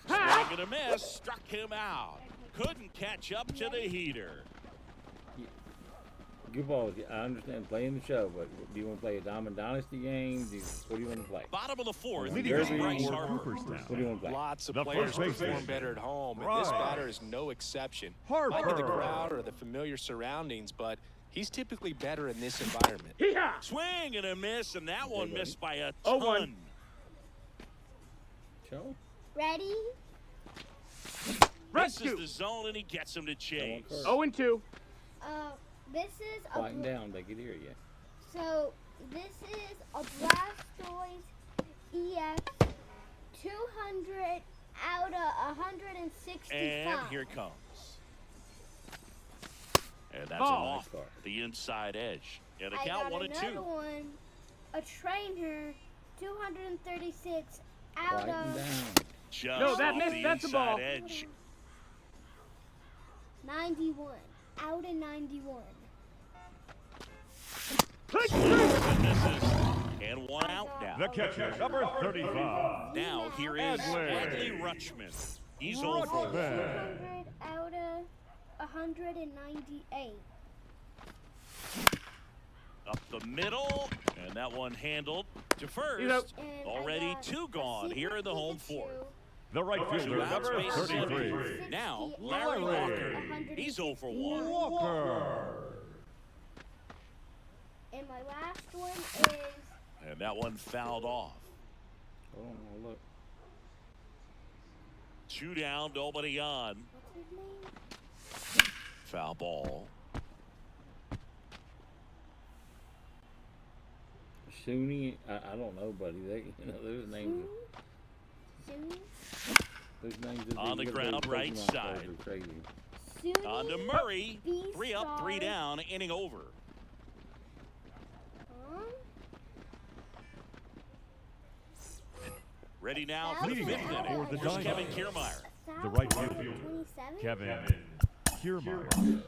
Speaker 5: Ha!
Speaker 1: Swing and a miss. Struck him out. Couldn't catch up to the heater.
Speaker 2: Good balls. I understand playing the show, but do you want to play a Diamond Dynasty game? What do you want to play?
Speaker 1: Bottom of the 4th.
Speaker 3: Leading
Speaker 1: Here's
Speaker 2: Jersey
Speaker 1: Bryce
Speaker 3: for
Speaker 1: Harper.
Speaker 3: Cooperstown.
Speaker 2: What do you want to play?
Speaker 6: Lots of
Speaker 3: The
Speaker 6: players
Speaker 3: first
Speaker 6: perform
Speaker 3: baseman,
Speaker 6: better at home, and this
Speaker 3: Bryce
Speaker 6: batter is no exception.
Speaker 3: Harper.
Speaker 6: Might be the crowd or the familiar surroundings, but he's typically better in this environment.
Speaker 5: Yeehaw!
Speaker 1: Swing and a miss, and that one
Speaker 2: buddy.
Speaker 1: missed by a
Speaker 5: 0-1.
Speaker 1: ton.
Speaker 2: Show?
Speaker 7: Ready?
Speaker 1: Misses
Speaker 5: Rescue.
Speaker 1: the zone, and he gets him to chase.
Speaker 5: 0-2.
Speaker 7: This is a
Speaker 2: Quieten down. They can hear you.
Speaker 7: so this is a Blastoise EX 200 out of 165.
Speaker 1: And here it comes. And that's
Speaker 5: Ball.
Speaker 1: off the inside edge. And the
Speaker 7: I
Speaker 1: count
Speaker 7: got
Speaker 1: 1 and 2.
Speaker 7: another one, a Trainer 236 out
Speaker 2: Quieten
Speaker 7: of
Speaker 2: down.
Speaker 1: Just
Speaker 5: No, that
Speaker 1: off
Speaker 5: missed.
Speaker 1: the
Speaker 5: That's a
Speaker 1: inside
Speaker 5: ball.
Speaker 1: edge.
Speaker 7: 91 out of 91.
Speaker 1: And misses. And 1 out now.
Speaker 3: The catcher, number 35.
Speaker 1: Now here is
Speaker 3: Adley.
Speaker 1: Adley Rutschman. He's 0 for 1.
Speaker 7: 200 out of 198.
Speaker 1: Up the middle, and that one handled to
Speaker 5: You know-
Speaker 1: first.
Speaker 7: And I
Speaker 1: Already
Speaker 7: got
Speaker 1: 2
Speaker 7: a
Speaker 1: gone
Speaker 7: secret
Speaker 1: here in the home
Speaker 7: Pikachu,
Speaker 1: 4th.
Speaker 3: The right fielder,
Speaker 1: 2 outs,
Speaker 3: number
Speaker 1: bases
Speaker 3: 33.
Speaker 1: empty. Now
Speaker 7: 60
Speaker 1: Larry
Speaker 7: out of
Speaker 1: Walker.
Speaker 7: 160.
Speaker 1: He's 0 for 1.
Speaker 3: Walker.
Speaker 7: And my last one is
Speaker 1: And that one fouled off.
Speaker 2: Hold on, I'll look.
Speaker 1: 2 down, nobody on.
Speaker 7: what's his name?
Speaker 1: Foul ball.
Speaker 2: Shuni, I don't know, buddy. Those names.
Speaker 7: Suni?
Speaker 2: Those names. Of
Speaker 1: On
Speaker 2: these
Speaker 1: the
Speaker 2: little
Speaker 1: ground, right
Speaker 2: Pokemon cards
Speaker 1: side.
Speaker 2: are crazy.
Speaker 7: Suni?
Speaker 1: On to Murray.
Speaker 7: B
Speaker 1: 3 up, 3
Speaker 7: star.
Speaker 1: down, inning over.
Speaker 7: Huh?
Speaker 1: Ready now for the
Speaker 3: Leading
Speaker 1: 5th
Speaker 3: for
Speaker 1: inning.
Speaker 3: the
Speaker 1: Here's
Speaker 3: Giants.
Speaker 1: Kevin Kiermaier.
Speaker 3: The right fielder,
Speaker 7: 27?
Speaker 3: Kevin Kiermaier.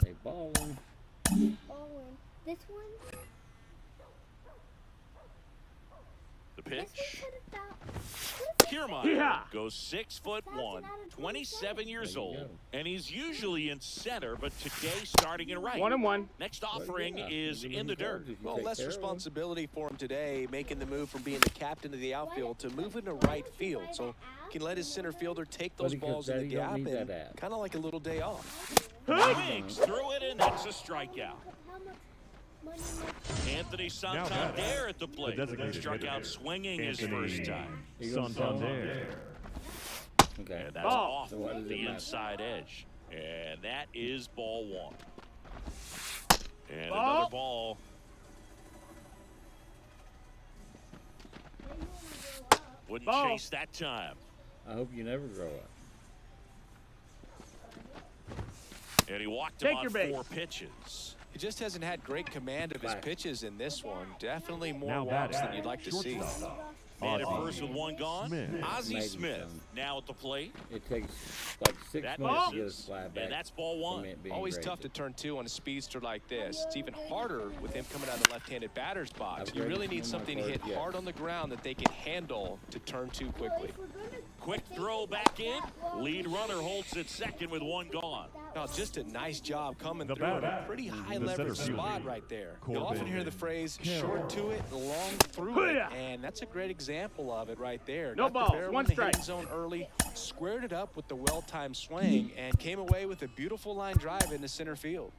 Speaker 2: Stay balling.
Speaker 7: Owen. This one?
Speaker 1: The
Speaker 7: This one
Speaker 1: pitch.
Speaker 7: could have
Speaker 1: Kiermaier
Speaker 5: Yeah.
Speaker 1: goes 6'1", 27 years
Speaker 2: There you
Speaker 1: old,
Speaker 2: go.
Speaker 1: and he's usually in center, but today starting in right.
Speaker 5: 1-1.
Speaker 1: Next offering
Speaker 2: yeah,
Speaker 1: is
Speaker 2: you give
Speaker 1: in
Speaker 2: him
Speaker 1: the dirt.
Speaker 2: cards if you
Speaker 6: Well,
Speaker 2: take
Speaker 6: less
Speaker 2: care of him.
Speaker 6: responsibility for him today, making the move from being the captain of the outfield to moving to right field. So he can let his center fielder take those
Speaker 2: But because
Speaker 6: balls in the
Speaker 2: Daddy don't
Speaker 6: gap
Speaker 2: need
Speaker 6: and
Speaker 2: that app.
Speaker 6: kind of like a little day off.
Speaker 1: Swings through it, and that's a strikeout.
Speaker 7: How much money
Speaker 1: Anthony
Speaker 3: Now
Speaker 1: Santander at the plate.
Speaker 3: designated
Speaker 1: Struck
Speaker 3: hitter,
Speaker 1: out swinging his
Speaker 3: Anthony
Speaker 1: first time.
Speaker 2: You gonna
Speaker 3: Santander.
Speaker 2: Okay.
Speaker 1: And that's
Speaker 5: Ball.
Speaker 1: off
Speaker 2: So what does it
Speaker 1: the
Speaker 2: matter?
Speaker 1: inside edge. And that is ball one. And
Speaker 5: Ball.
Speaker 1: another ball. Wouldn't
Speaker 5: Ball.
Speaker 1: chase that time.
Speaker 2: I hope you never grow up.
Speaker 1: And he walked
Speaker 5: Take
Speaker 1: him on
Speaker 5: your base.
Speaker 1: 4 pitches.
Speaker 6: He just hasn't had great command of his
Speaker 2: Back.
Speaker 6: pitches in this one. Definitely more
Speaker 3: Now
Speaker 6: walks
Speaker 3: batting,
Speaker 6: than you'd like to see.
Speaker 3: shortstop,
Speaker 1: Man at
Speaker 3: Ozzie
Speaker 1: first with 1 gone.
Speaker 3: Smith.
Speaker 1: Ozzie
Speaker 2: Amazing
Speaker 1: Smith
Speaker 2: son.
Speaker 1: now at the plate.
Speaker 2: It takes like 6
Speaker 1: That
Speaker 2: months to get a
Speaker 1: misses.
Speaker 2: slide back.
Speaker 1: And that's ball
Speaker 2: from
Speaker 1: 1.
Speaker 2: it being
Speaker 6: Always
Speaker 2: graded.
Speaker 6: tough to turn 2 on a speedster like this. It's even harder with him coming out of the left-handed batter's box. You really need something to hit hard on the ground that they can handle to turn 2 quickly.
Speaker 1: Quick throw back in. Lead runner holds at second with 1 gone.
Speaker 6: Now, just a nice job coming
Speaker 3: The
Speaker 6: through at a
Speaker 3: batter,
Speaker 6: pretty
Speaker 3: the
Speaker 6: high leverage
Speaker 3: center
Speaker 6: spot
Speaker 3: fielder,
Speaker 6: right there.
Speaker 3: Corbin
Speaker 6: You'll often hear the phrase short to it, long through it, and that's a great example of it right there.
Speaker 5: No
Speaker 6: Got the
Speaker 5: balls,
Speaker 6: barrel in
Speaker 5: 1
Speaker 6: the
Speaker 5: strike.
Speaker 6: hitting zone early, squared it up with the well-timed swing, and came away with a beautiful line drive into center field.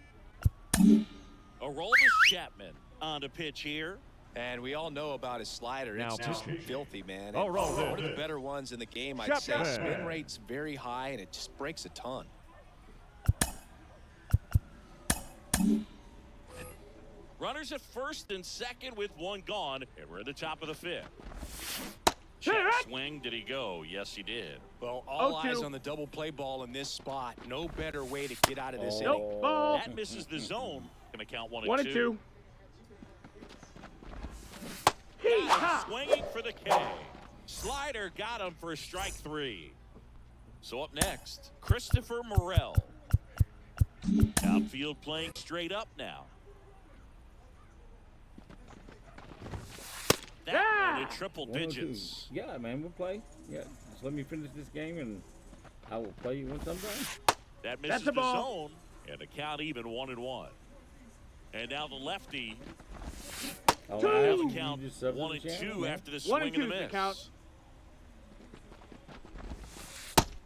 Speaker 1: Aroldis Chapman on the pitch here.
Speaker 6: And we all know about his slider.
Speaker 3: Now
Speaker 6: It's just
Speaker 3: pitching.
Speaker 6: filthy, man.
Speaker 3: Oh, roll
Speaker 6: One of
Speaker 3: this.
Speaker 6: the better ones in the game, I'd say.
Speaker 3: Chapman.
Speaker 6: Spin rate's very high, and it just breaks a ton.
Speaker 1: Runners at first and second with 1 gone, and we're at the top of the 5th.
Speaker 5: Hey,
Speaker 1: Check
Speaker 5: right.
Speaker 1: swing. Did he go? Yes, he did.
Speaker 6: Well, all
Speaker 5: 0-2.
Speaker 6: eyes on the double play ball in this spot. No better way to get out of this inning.
Speaker 5: Nope. Ball.
Speaker 1: That misses the zone. Going to count 1 and
Speaker 5: 1
Speaker 1: 2.
Speaker 5: and 2. Hee-haw.
Speaker 1: Swinging for the K. Slider got him for strike 3. So up next, Christopher Morel. Outfield playing straight up now. That one in triple
Speaker 2: 1 or 2.
Speaker 1: digits.
Speaker 2: Yeah, man, we'll play. Yeah, just let me finish this game and I will play you one sometime.
Speaker 1: That misses
Speaker 5: the
Speaker 1: the
Speaker 5: ball.
Speaker 1: zone, and the count even 1-1. And now the lefty.
Speaker 2: Oh,
Speaker 5: Two.
Speaker 2: I
Speaker 1: Now
Speaker 2: have
Speaker 1: the
Speaker 2: to-
Speaker 1: count
Speaker 2: you just sub to
Speaker 1: 1
Speaker 2: the
Speaker 1: and
Speaker 2: channel,
Speaker 1: 2
Speaker 2: man.
Speaker 1: after the
Speaker 5: 1
Speaker 1: swing
Speaker 5: and
Speaker 1: and the
Speaker 5: 2 is the
Speaker 1: miss.
Speaker 5: count.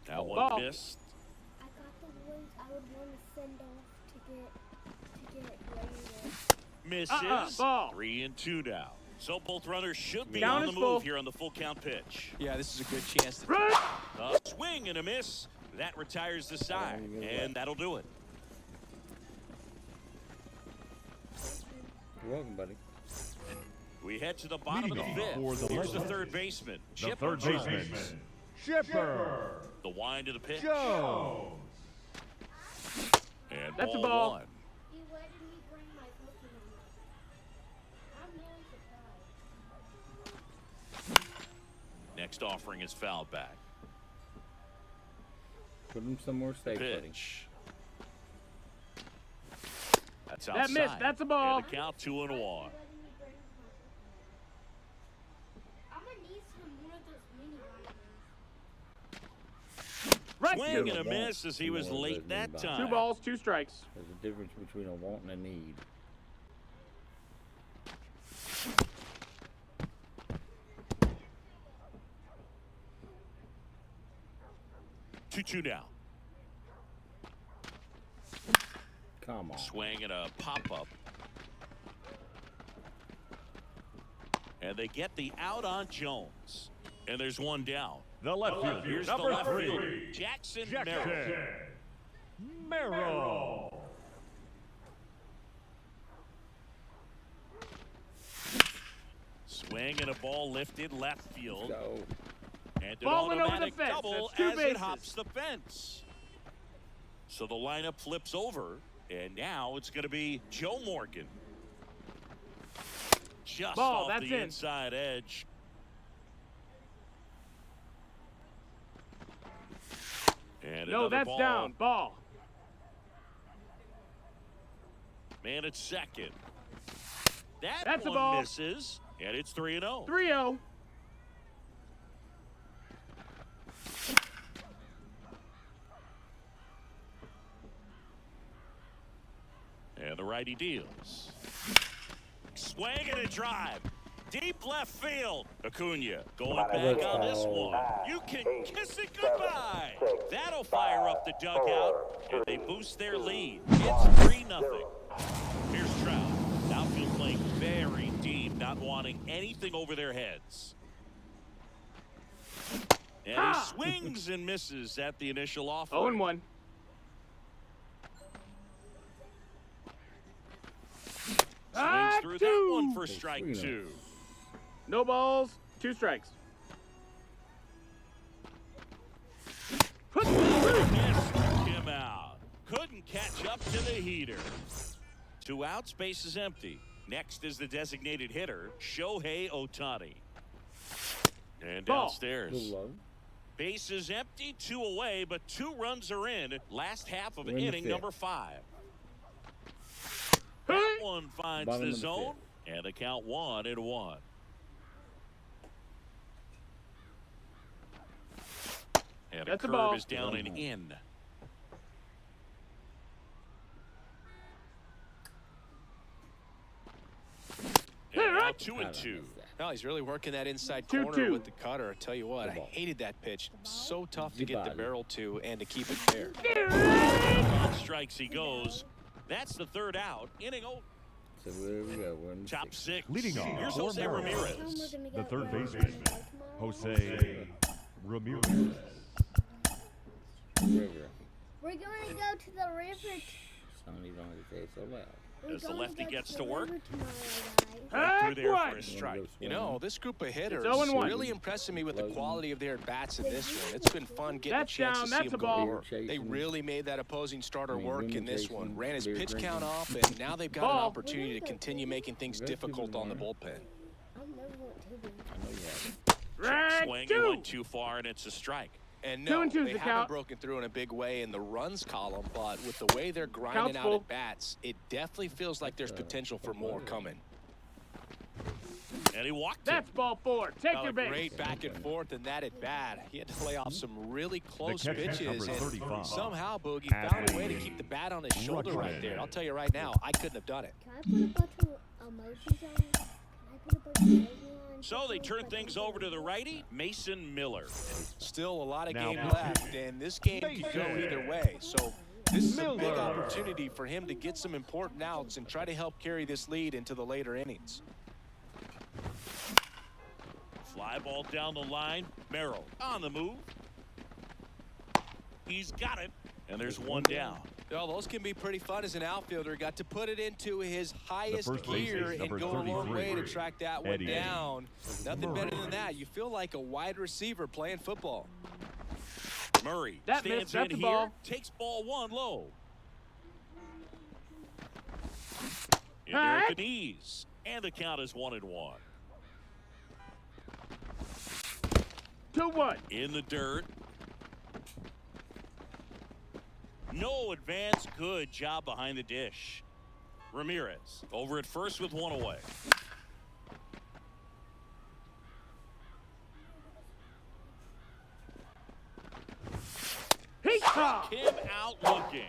Speaker 1: That one
Speaker 5: Ball.
Speaker 1: missed.
Speaker 7: I got the ones I would want to send off to get graded.
Speaker 1: Misses.
Speaker 5: Ball.
Speaker 1: 3 and 2 now. So both runners should be
Speaker 5: Count
Speaker 1: on the
Speaker 5: is
Speaker 1: move
Speaker 5: full.
Speaker 1: here on the full count pitch.
Speaker 6: Yeah, this is a good chance to
Speaker 5: Run.
Speaker 1: A swing and a miss. That retires the side, and that'll do it.
Speaker 2: You're welcome, buddy.
Speaker 1: We head to the bottom of the
Speaker 3: Leading
Speaker 1: 5th.
Speaker 3: for the
Speaker 1: Here's the
Speaker 3: Legends.
Speaker 1: third baseman,
Speaker 3: The
Speaker 1: Chipper.
Speaker 3: third baseman, Shipper
Speaker 1: The wind to the pitch.
Speaker 3: Jones.
Speaker 1: And
Speaker 5: That's a
Speaker 1: ball
Speaker 5: ball.
Speaker 1: 1.
Speaker 7: You letting me bring my Pokemon? I'm really surprised.
Speaker 1: Next offering is foul back.
Speaker 2: Put him somewhere safe, buddy.
Speaker 1: Pitch. That's
Speaker 5: That
Speaker 1: outside.
Speaker 5: missed. That's a ball.
Speaker 1: And the count 2-1.
Speaker 7: Letting me bring my I'm gonna need some more of those mini binders.
Speaker 5: Right
Speaker 1: Swing
Speaker 5: field.
Speaker 1: and a miss as he was
Speaker 2: More of
Speaker 1: late
Speaker 2: those
Speaker 1: that
Speaker 2: mini
Speaker 1: time.
Speaker 5: 2 balls, 2 strikes.
Speaker 2: There's a difference between a want and a need.
Speaker 1: Two now.
Speaker 2: Come on.
Speaker 1: Swing and a pop-up. And they get the out on Jones. And there's 1 down.
Speaker 3: The left fielder,
Speaker 1: Here's the
Speaker 3: number
Speaker 1: left
Speaker 3: 3,
Speaker 1: fielder, Jackson Merrill.
Speaker 3: Jackson Merrill.
Speaker 1: Swing and a ball lifted left field.
Speaker 2: Go.
Speaker 1: And an
Speaker 5: Ball went over the
Speaker 1: automatic
Speaker 5: fence.
Speaker 1: double
Speaker 5: That's 2
Speaker 1: as it
Speaker 5: bases.
Speaker 1: hops the fence. So the lineup flips over, and now it's going to be Joe Morgan. Just
Speaker 5: Ball,
Speaker 1: off
Speaker 5: that's
Speaker 1: the
Speaker 5: in.
Speaker 1: inside edge. And
Speaker 5: No,
Speaker 1: another
Speaker 5: that's
Speaker 1: ball.
Speaker 5: down. Ball.
Speaker 1: Man at second.
Speaker 5: That's a
Speaker 1: one
Speaker 5: ball.
Speaker 1: misses, and it's 3-0.
Speaker 5: 3-0.
Speaker 1: the righty deals. Swing and a drive. Deep left field. Acuna going back on this one. You can kiss it goodbye. That'll fire up the dugout, and they boost their lead. It's 3-0. Here's Trout. Outfield playing very deep, not wanting anything over their heads. And he swings and misses at the initial offer.
Speaker 5: 0-1.
Speaker 1: Swings through that one for strike 2.
Speaker 5: No balls, 2 strikes.
Speaker 1: And struck him out. Couldn't catch up to the heater. 2 outs, base is empty. Next is the designated hitter, Shohei Ohtani. And downstairs. Base is empty, 2 away, but 2 runs are in. Last half of inning number 5. That one finds the zone, and the count 1-1. And a curve is down and in. And now 2-2.
Speaker 6: No, he's really working that inside corner with the cutter. I tell you what, I hated that pitch. So tough to get the barrel to and to keep it fair.
Speaker 1: On strikes he goes. That's the 3rd out. Inning over.
Speaker 2: So where we go?
Speaker 1: Top 6.
Speaker 3: Leading off,
Speaker 1: Here's Jose Ramirez.
Speaker 3: the third baseman, Jose Ramirez.
Speaker 2: River.
Speaker 7: We're going to go to the river.
Speaker 2: Somebody don't have to say it so loud.
Speaker 1: As the lefty gets to work.
Speaker 5: Hey,
Speaker 1: Through there for a strike.
Speaker 6: You know, this group of hitters
Speaker 5: 0-1.
Speaker 6: really impressing me with the quality of their at-bats in this one. It's been fun getting a chance to see them go to work. They really made that opposing starter work in this one. Ran his pitch count off, and now they've got an opportunity to continue making things difficult on the bullpen.
Speaker 1: Check swing, he went too far, and it's a strike.
Speaker 6: And no, they haven't broken through in a big way in the runs column, but with the way they're grinding out at bats, it definitely feels like there's potential for more coming.
Speaker 1: And he walked
Speaker 5: That's ball 4. Take your base.
Speaker 6: Great back and forth, and that at bat. He had to play off some really close pitches, and somehow Boogie found a way to keep the bat on his shoulder right there. I'll tell you right now, I couldn't have done it.
Speaker 7: Can I put a bunch of emojis on? Can I put a bunch of emojis on?
Speaker 1: So they turn things over to the righty, Mason Miller.
Speaker 6: Still a lot of game left, and this game could go either way. So this is a big opportunity for him to get some important outs and try to help carry this lead into the later innings.
Speaker 1: Fly ball down the line. Merrill on the move. He's got it, and there's 1 down.
Speaker 6: Well, those can be pretty fun as an outfielder. Got to put it into his highest gear and go a long way to track that one down. Nothing better than that. You feel like a wide receiver playing football.
Speaker 1: Murray stands in here, takes ball 1 low. In there at the knees, and the count is 1-1.
Speaker 5: 2-1.
Speaker 1: In the dirt. No advance. Good job behind the dish. Ramirez over at first with 1 away.
Speaker 5: He
Speaker 1: struck him out looking.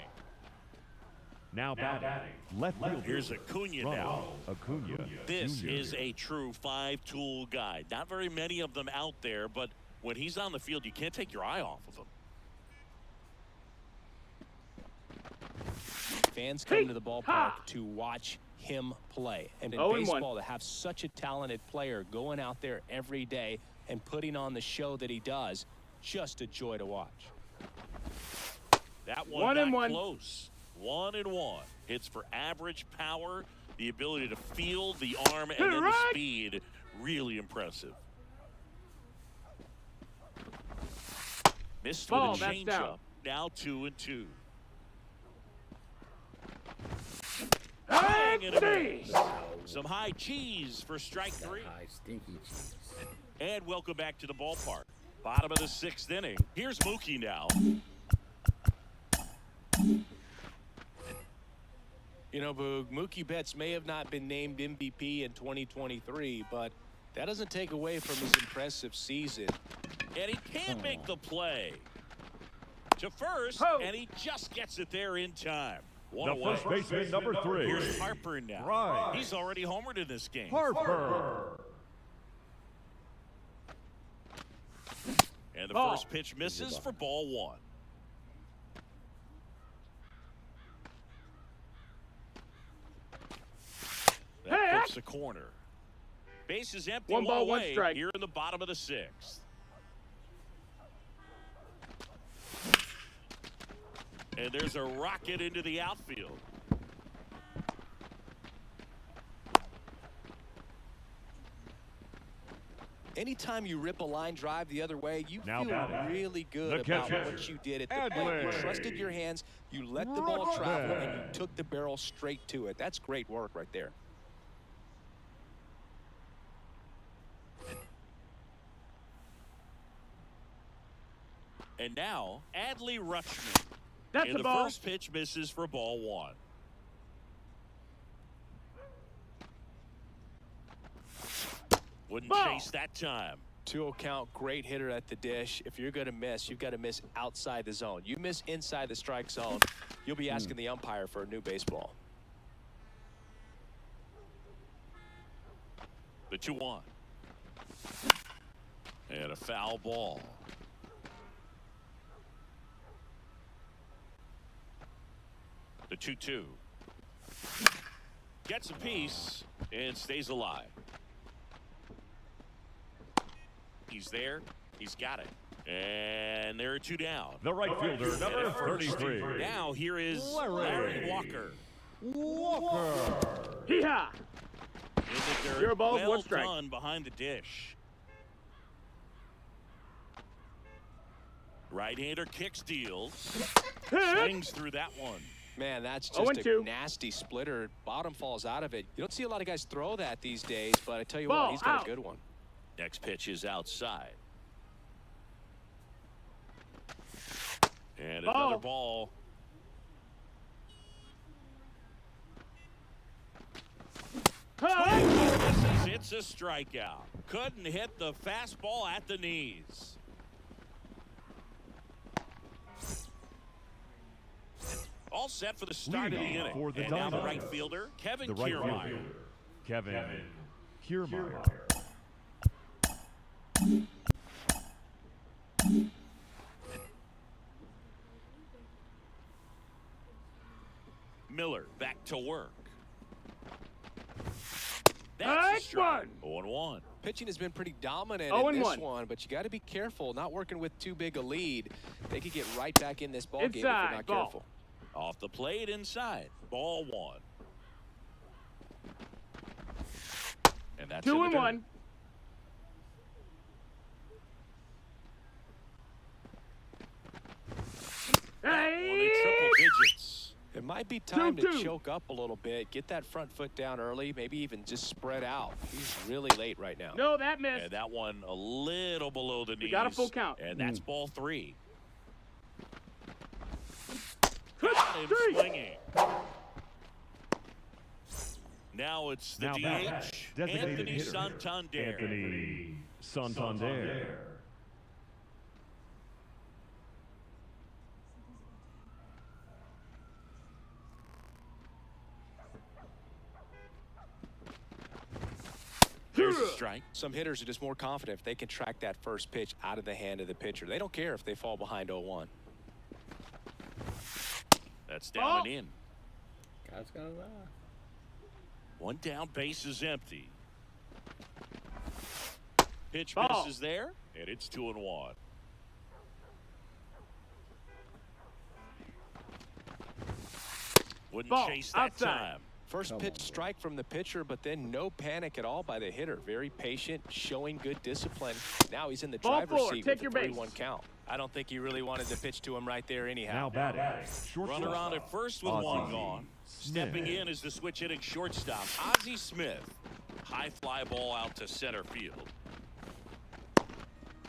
Speaker 3: Now batting, left fielder.
Speaker 1: Here's Acuna now.
Speaker 3: Acuna.
Speaker 1: This
Speaker 3: Jr.
Speaker 1: is a true 5-tool guy. Not very many of them out there, but when he's on the field, you can't take your eye off of him.
Speaker 6: Fans come to the ballpark to watch him play. And in baseball, to have such a talented player going out there every day and putting on the show that he does, just a joy to watch.
Speaker 1: That one got close. 1-1. Hits for average power, the ability to field the arm, and then the speed. Really impressive. Missed with a changeup. Now 2-2. Some high cheese for strike 3.
Speaker 2: High stinky cheese.
Speaker 1: And welcome back to the ballpark. Bottom of the 6th inning. Here's Mookie now.
Speaker 6: You know, Boog, Mookie Betts may have not been named MVP in 2023, but that doesn't take away from his impressive season.
Speaker 1: And he can't make the play. To first, and he just gets it there in time. One
Speaker 3: The
Speaker 1: away.
Speaker 3: first baseman, number 3.
Speaker 1: Here's Harper now.
Speaker 3: Right.
Speaker 1: He's already homered in this game.
Speaker 3: Harper.
Speaker 1: And the
Speaker 5: Ball.
Speaker 1: first pitch misses for ball 1. That puts the corner. Base is empty.
Speaker 5: One ball, one
Speaker 1: away
Speaker 5: strike.
Speaker 1: here in the bottom of the 6th. And there's a rocket into the outfield.
Speaker 6: Anytime you rip a line drive the other way, you
Speaker 3: Now
Speaker 6: feel
Speaker 3: batting.
Speaker 6: really good
Speaker 3: The
Speaker 6: about
Speaker 3: catcher.
Speaker 6: what you did at the plate. You
Speaker 3: Adley.
Speaker 6: trusted your hands, you let the ball travel, and you
Speaker 3: Rocket.
Speaker 6: took the barrel straight to it. That's great work right there.
Speaker 1: And now, Adley Rutschman.
Speaker 5: That's
Speaker 1: And
Speaker 5: the
Speaker 1: the
Speaker 5: ball.
Speaker 1: first pitch misses for ball 1. Wouldn't
Speaker 5: Ball.
Speaker 1: chase that time.
Speaker 6: 2-0 count, great hitter at the dish. If you're going to miss, you've got to miss outside the zone. You miss inside the strike zone, you'll be asking the umpire for a new baseball.
Speaker 1: The 2-1. And a foul ball. The 2-2. Gets a piece and stays alive. He's there. He's got it. And there are 2 down.
Speaker 3: The right fielder, number 33.
Speaker 1: Now here is
Speaker 3: Larry.
Speaker 1: Larry Walker.
Speaker 3: Walker.
Speaker 5: Hee-haw.
Speaker 1: In the dirt.
Speaker 5: Zero balls,
Speaker 1: well
Speaker 5: one strike.
Speaker 1: done behind the dish. Right-hander kick steals. Swings through that one.
Speaker 6: Man, that's
Speaker 5: Oh,
Speaker 6: just
Speaker 5: and
Speaker 6: a
Speaker 5: 2.
Speaker 6: nasty splitter. Bottom falls out of it. You don't see a lot of guys throw that these days, but I tell you
Speaker 5: Ball
Speaker 6: what, he's got
Speaker 5: out.
Speaker 6: a good one.
Speaker 1: Next pitch is outside. And another ball.
Speaker 5: Huh?
Speaker 1: It's a strikeout. Couldn't hit the fastball at the knees. All set for the start of the
Speaker 3: Leading
Speaker 1: inning.
Speaker 3: for the
Speaker 1: And now the
Speaker 3: Dodgers.
Speaker 1: right fielder, Kevin
Speaker 3: The right
Speaker 1: Kiermaier.
Speaker 3: fielder, Kevin Kiermaier.
Speaker 1: Miller back to work. That's a
Speaker 5: Nice
Speaker 1: strike.
Speaker 5: one.
Speaker 1: 0-1.
Speaker 6: Pitching has been pretty dominant
Speaker 5: Oh,
Speaker 6: in
Speaker 5: and
Speaker 6: this
Speaker 5: 1.
Speaker 6: one, but you got to be careful. Not working with too big a lead. They could get right back in this ball game if you're
Speaker 5: Inside,
Speaker 6: not
Speaker 5: ball.
Speaker 6: careful.
Speaker 1: Off the plate inside. Ball 1. And that's
Speaker 5: 2
Speaker 1: in the
Speaker 5: and
Speaker 1: dirt.
Speaker 5: 1.
Speaker 1: One in
Speaker 5: Hey!
Speaker 1: triple digits.
Speaker 6: It might be time to
Speaker 5: 2-2.
Speaker 6: choke up a little bit, get that front foot down early, maybe even just spread out. He's really late right now.
Speaker 5: No, that missed.
Speaker 1: And that one a little below the knees.
Speaker 5: We got a full count.
Speaker 1: And that's ball 3.
Speaker 5: Good
Speaker 1: Got him
Speaker 5: streak.
Speaker 1: swinging. Now it's the
Speaker 3: Now batting,
Speaker 1: DH,
Speaker 3: designated
Speaker 1: Anthony
Speaker 3: hitter,
Speaker 1: Santander.
Speaker 3: Anthony Santander.
Speaker 1: There's a strike.
Speaker 6: Some hitters are just more confident if they can track that first pitch out of the hand of the pitcher. They don't care if they fall behind 0-1.
Speaker 1: That's down and in.
Speaker 2: Guys gonna lie.
Speaker 1: One down, base is empty. Pitch
Speaker 5: Ball.
Speaker 1: misses there, and it's 2-1. Wouldn't
Speaker 5: Ball.
Speaker 1: chase that
Speaker 5: Outside.
Speaker 1: time.
Speaker 6: First pitch strike from the pitcher, but then no panic at all by the hitter. Very patient, showing good discipline. Now he's in the
Speaker 5: Ball
Speaker 6: driver's
Speaker 5: 4,
Speaker 6: seat
Speaker 5: take
Speaker 6: with
Speaker 5: your
Speaker 6: the
Speaker 5: base.
Speaker 6: 3-1 count. I don't think he really wanted to pitch to him right there anyhow.
Speaker 3: Now batting, shortstop.
Speaker 1: Runner on at first with
Speaker 3: Ozzie
Speaker 1: one gone.
Speaker 3: Smith.
Speaker 1: Stepping in is the switch hitting shortstop, Ozzie Smith. High fly ball out to center field.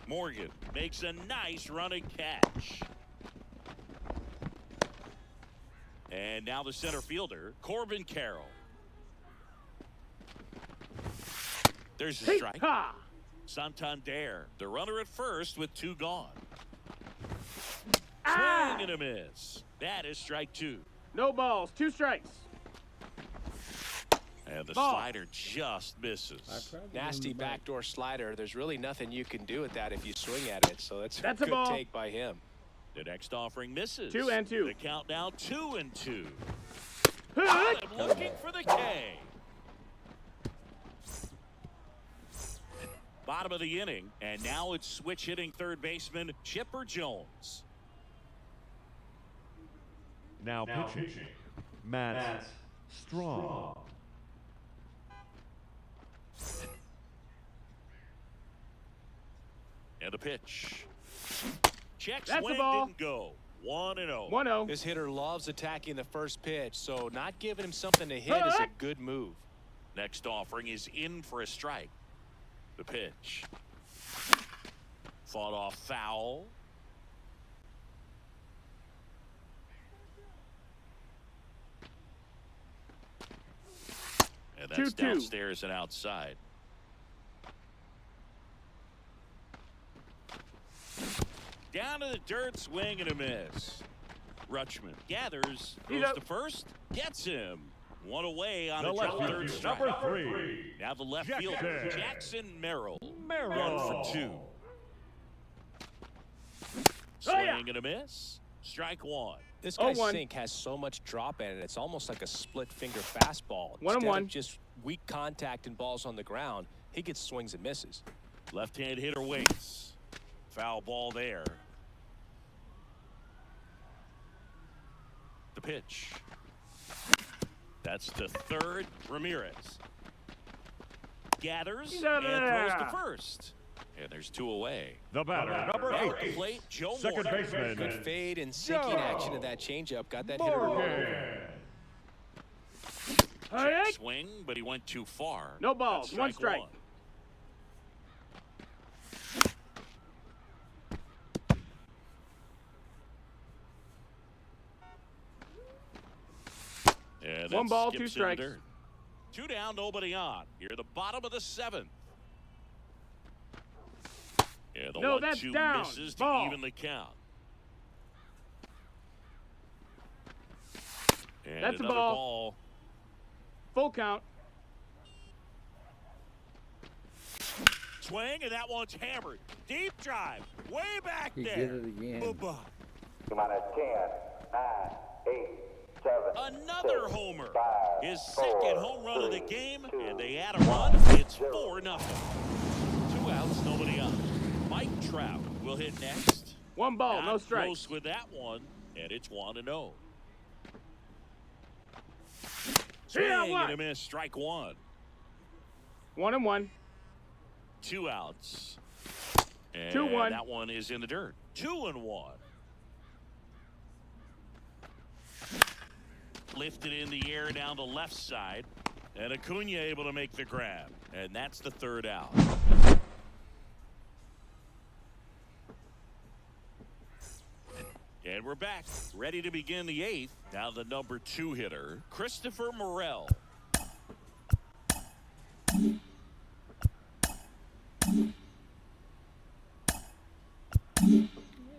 Speaker 1: Morgan makes a nice running catch. And now the center fielder, Corbin Carroll. There's a strike.
Speaker 5: Ha!
Speaker 1: Santander, the runner at first with 2 gone.
Speaker 5: Ah!
Speaker 1: Swing and a miss. That is strike 2.
Speaker 5: No balls. 2 strikes.
Speaker 1: And the
Speaker 5: Ball.
Speaker 1: slider just misses.
Speaker 6: Nasty backdoor slider. There's really nothing you can do with that if you swing at it. So that's
Speaker 5: That's
Speaker 6: a
Speaker 5: a
Speaker 6: good
Speaker 5: ball.
Speaker 6: take by him.
Speaker 1: The next offering misses.
Speaker 5: 2 and 2.
Speaker 1: The count now 2-2.
Speaker 5: Hook.
Speaker 1: I'm looking for the K. Bottom of the inning, and now it's switch hitting third baseman Chipper Jones.
Speaker 3: Now pitching. Matt Strong.
Speaker 1: And the pitch. Check
Speaker 5: That's a
Speaker 1: swing
Speaker 5: ball.
Speaker 1: didn't go. 1-0.
Speaker 5: 1-0.
Speaker 6: This hitter loves attacking the first pitch, so not giving him something to hit is a good move.
Speaker 1: Next offering is in for a strike. The pitch. Fought off foul. And that's
Speaker 5: 2-2.
Speaker 1: downstairs and outside. Down to the dirt, swing and a miss. Rutschman gathers,
Speaker 5: He's
Speaker 1: goes
Speaker 5: up.
Speaker 1: to first, gets him. One away on
Speaker 3: The
Speaker 1: a
Speaker 3: left
Speaker 1: drop third
Speaker 3: field,
Speaker 1: strike.
Speaker 3: number 3.
Speaker 1: Now the left
Speaker 3: Jackson.
Speaker 1: fielder, Jackson Merrill.
Speaker 3: Merrill.
Speaker 1: 1 for 2. Swing and a miss. Strike 1.
Speaker 6: This guy's
Speaker 5: 0-1.
Speaker 6: sink has so much drop in it. It's almost like a split finger fastball.
Speaker 5: 1-1.
Speaker 6: Instead of just weak contact and balls on the ground, he gets swings and misses.
Speaker 1: Left-hand hitter waits. Foul ball there. The pitch. That's to third. Ramirez gathers
Speaker 5: He's
Speaker 1: and
Speaker 5: out of
Speaker 1: throws
Speaker 5: there.
Speaker 1: to first. And there's 2 away.
Speaker 3: The batter, number
Speaker 1: At the
Speaker 3: 8.
Speaker 1: plate, Joe
Speaker 3: Second
Speaker 1: Morgan.
Speaker 3: baseman.
Speaker 6: Good fade and sinking
Speaker 3: Joe
Speaker 6: action to that changeup. Got that hitter rolling.
Speaker 3: Morgan.
Speaker 1: Check swing, but he went too far.
Speaker 5: No balls.
Speaker 1: That's
Speaker 5: 1 strike.
Speaker 1: 1. And
Speaker 5: 1
Speaker 1: that
Speaker 5: ball,
Speaker 1: skips
Speaker 5: 2
Speaker 1: in the
Speaker 5: strikes.
Speaker 1: dirt. 2 down, nobody on. Here at the bottom of the 7th. Yeah, the
Speaker 5: No, that's
Speaker 1: 1-2
Speaker 5: down.
Speaker 1: misses to
Speaker 5: Ball.
Speaker 1: even the count. And
Speaker 5: That's a
Speaker 1: another
Speaker 5: ball. Full count.
Speaker 1: Swing, and that one's hammered. Deep drive. Way back
Speaker 2: He
Speaker 1: there.
Speaker 2: did it again.
Speaker 1: Bye-bye.
Speaker 4: Come on at 10, 9, 8, 7.
Speaker 1: Another
Speaker 4: 6,
Speaker 1: homer.
Speaker 4: 5,
Speaker 1: His
Speaker 4: 4,
Speaker 1: second home run of the
Speaker 4: 3,
Speaker 1: game,
Speaker 4: 2,
Speaker 1: and they add a run. It's 4-0. 2 outs, nobody on. Mike Trout will hit next.
Speaker 5: 1 ball.
Speaker 1: Not
Speaker 5: No strikes.
Speaker 1: close with that one, and it's 1-0. Swing
Speaker 5: Yeah,
Speaker 1: and
Speaker 5: what?
Speaker 1: a miss, strike 1.
Speaker 5: 1-1.
Speaker 1: 2 outs. And
Speaker 5: 2-1.
Speaker 1: that one is in the dirt. 2-1. Lifted in the air down the left side. And Acuna able to make the grab. And that's the 3rd out. And we're back, ready to begin the 8th. Now the number 2 hitter, Christopher Morel.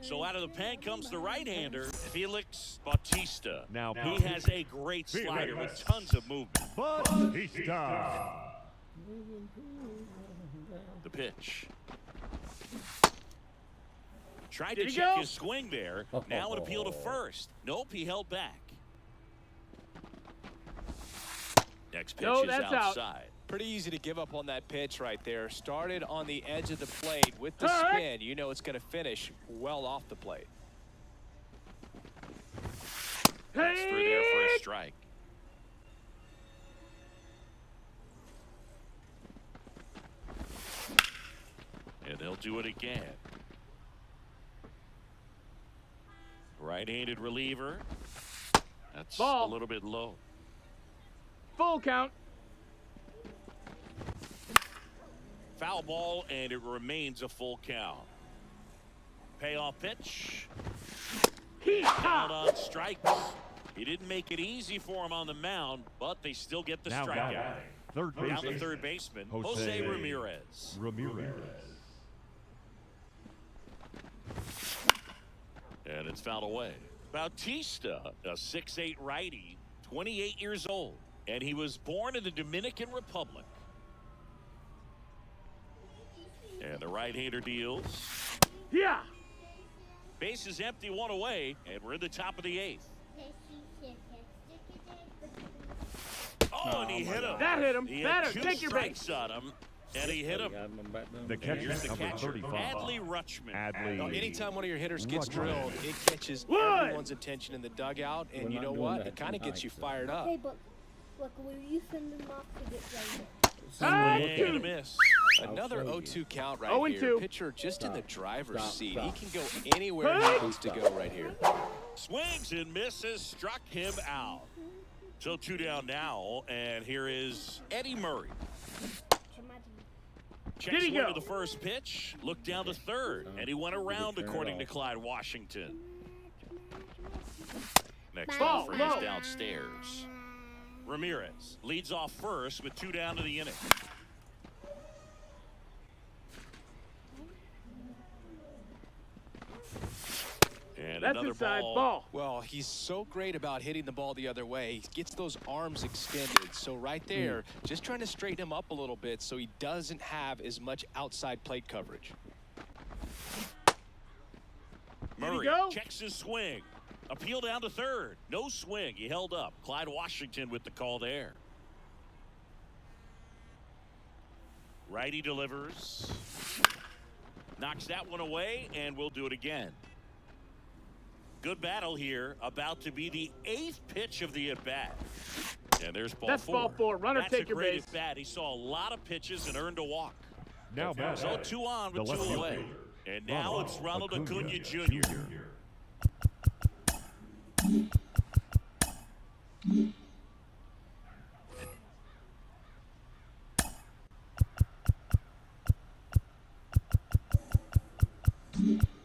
Speaker 1: So out of the pen comes the right-hander, Felix Bautista.
Speaker 3: Now
Speaker 1: He has a great slider with tons of movement.
Speaker 3: Bautista.
Speaker 1: The pitch. Tried
Speaker 5: Did
Speaker 1: to
Speaker 5: he
Speaker 1: check
Speaker 5: go?
Speaker 1: his swing there. Now an appeal to first. Nope, he held back. Next pitch
Speaker 5: No,
Speaker 1: is
Speaker 5: that's out.
Speaker 1: outside.
Speaker 6: Pretty easy to give up on that pitch right there. Started on the edge of the plate with the
Speaker 5: All right.
Speaker 6: spin. You know it's going to finish well off the plate.
Speaker 1: That's through there for a strike. And they'll do it again. Right-handed reliever. That's
Speaker 5: Ball.
Speaker 1: a little bit low.
Speaker 5: Full count.
Speaker 1: Foul ball, and it remains a full count. Payoff pitch. Out on strikes. He didn't make it easy for him on the mound, but they still get the
Speaker 3: Now
Speaker 1: strikeout.
Speaker 3: batting, third
Speaker 1: Down
Speaker 3: baseman.
Speaker 1: the third baseman,
Speaker 3: Jose
Speaker 1: Jose Ramirez.
Speaker 3: Ramirez.
Speaker 1: And it's fouled away. Bautista, a 6'8" righty, 28 years old, and he was born in the Dominican Republic. And the right-hander deals.
Speaker 5: Yeah.
Speaker 1: Base is empty, one away, and we're in the top of the 8th. Oh, and he hit him.
Speaker 5: That hit him.
Speaker 1: He
Speaker 5: Better
Speaker 1: had 2
Speaker 5: take your base.
Speaker 1: strikes on him, and he hit him.
Speaker 3: The catcher,
Speaker 1: Here's the
Speaker 3: number
Speaker 1: catcher,
Speaker 3: 35.
Speaker 1: Adley Rutschman.
Speaker 3: Adley.
Speaker 6: Anytime one of your hitters gets
Speaker 3: Rutschman.
Speaker 6: drilled, it catches
Speaker 5: Wood.
Speaker 6: everyone's attention in the dugout, and
Speaker 2: We're
Speaker 6: you
Speaker 2: not
Speaker 6: know
Speaker 2: doing
Speaker 6: what?
Speaker 2: that
Speaker 6: It kind of gets you
Speaker 2: tonight, so.
Speaker 6: fired up.
Speaker 7: Okay, but look, will you send them off to get ready?
Speaker 5: Ah,
Speaker 1: Swing and a miss.
Speaker 6: Another
Speaker 2: show you.
Speaker 6: 0-2 count right
Speaker 5: 0-2.
Speaker 6: here. Pitcher just in the
Speaker 2: Stop.
Speaker 6: driver's
Speaker 2: Stop.
Speaker 6: seat.
Speaker 2: Stop.
Speaker 6: He can go anywhere he wants to go right here.
Speaker 1: Swings and misses, struck him out. So 2 down now, and here is Eddie Murray. Checks
Speaker 5: Did he
Speaker 1: swing
Speaker 5: go?
Speaker 1: to the first pitch, looked down to third, and he went around according to Clyde Washington. Next
Speaker 5: Ball,
Speaker 1: offer is
Speaker 5: low.
Speaker 1: downstairs. Ramirez leads off first with 2 down to the inning. And
Speaker 5: That's
Speaker 1: another
Speaker 5: inside
Speaker 1: ball.
Speaker 5: ball.
Speaker 6: Well, he's so great about hitting the ball the other way. He gets those arms extended. So right there, just trying to straighten him up a little bit so he doesn't have as much outside plate coverage.
Speaker 1: Murray
Speaker 5: go?
Speaker 1: checks his swing. Appeal down to third. No swing. He held up. Clyde Washington with the call there. Righty delivers. Knocks that one away, and we'll do it again. Good battle here. About to be the 8th pitch of the at-bat. And there's ball
Speaker 5: That's
Speaker 1: 4.
Speaker 5: ball 4. Runner,
Speaker 1: That's
Speaker 5: take
Speaker 1: a
Speaker 5: your
Speaker 1: great
Speaker 5: base.
Speaker 1: at-bat. He saw a lot of pitches and earned a walk.
Speaker 3: Now back.
Speaker 1: So 2 on with
Speaker 3: The
Speaker 1: 2
Speaker 3: left
Speaker 1: away.
Speaker 3: fielder,
Speaker 1: And now it's Ronald Acuna Jr.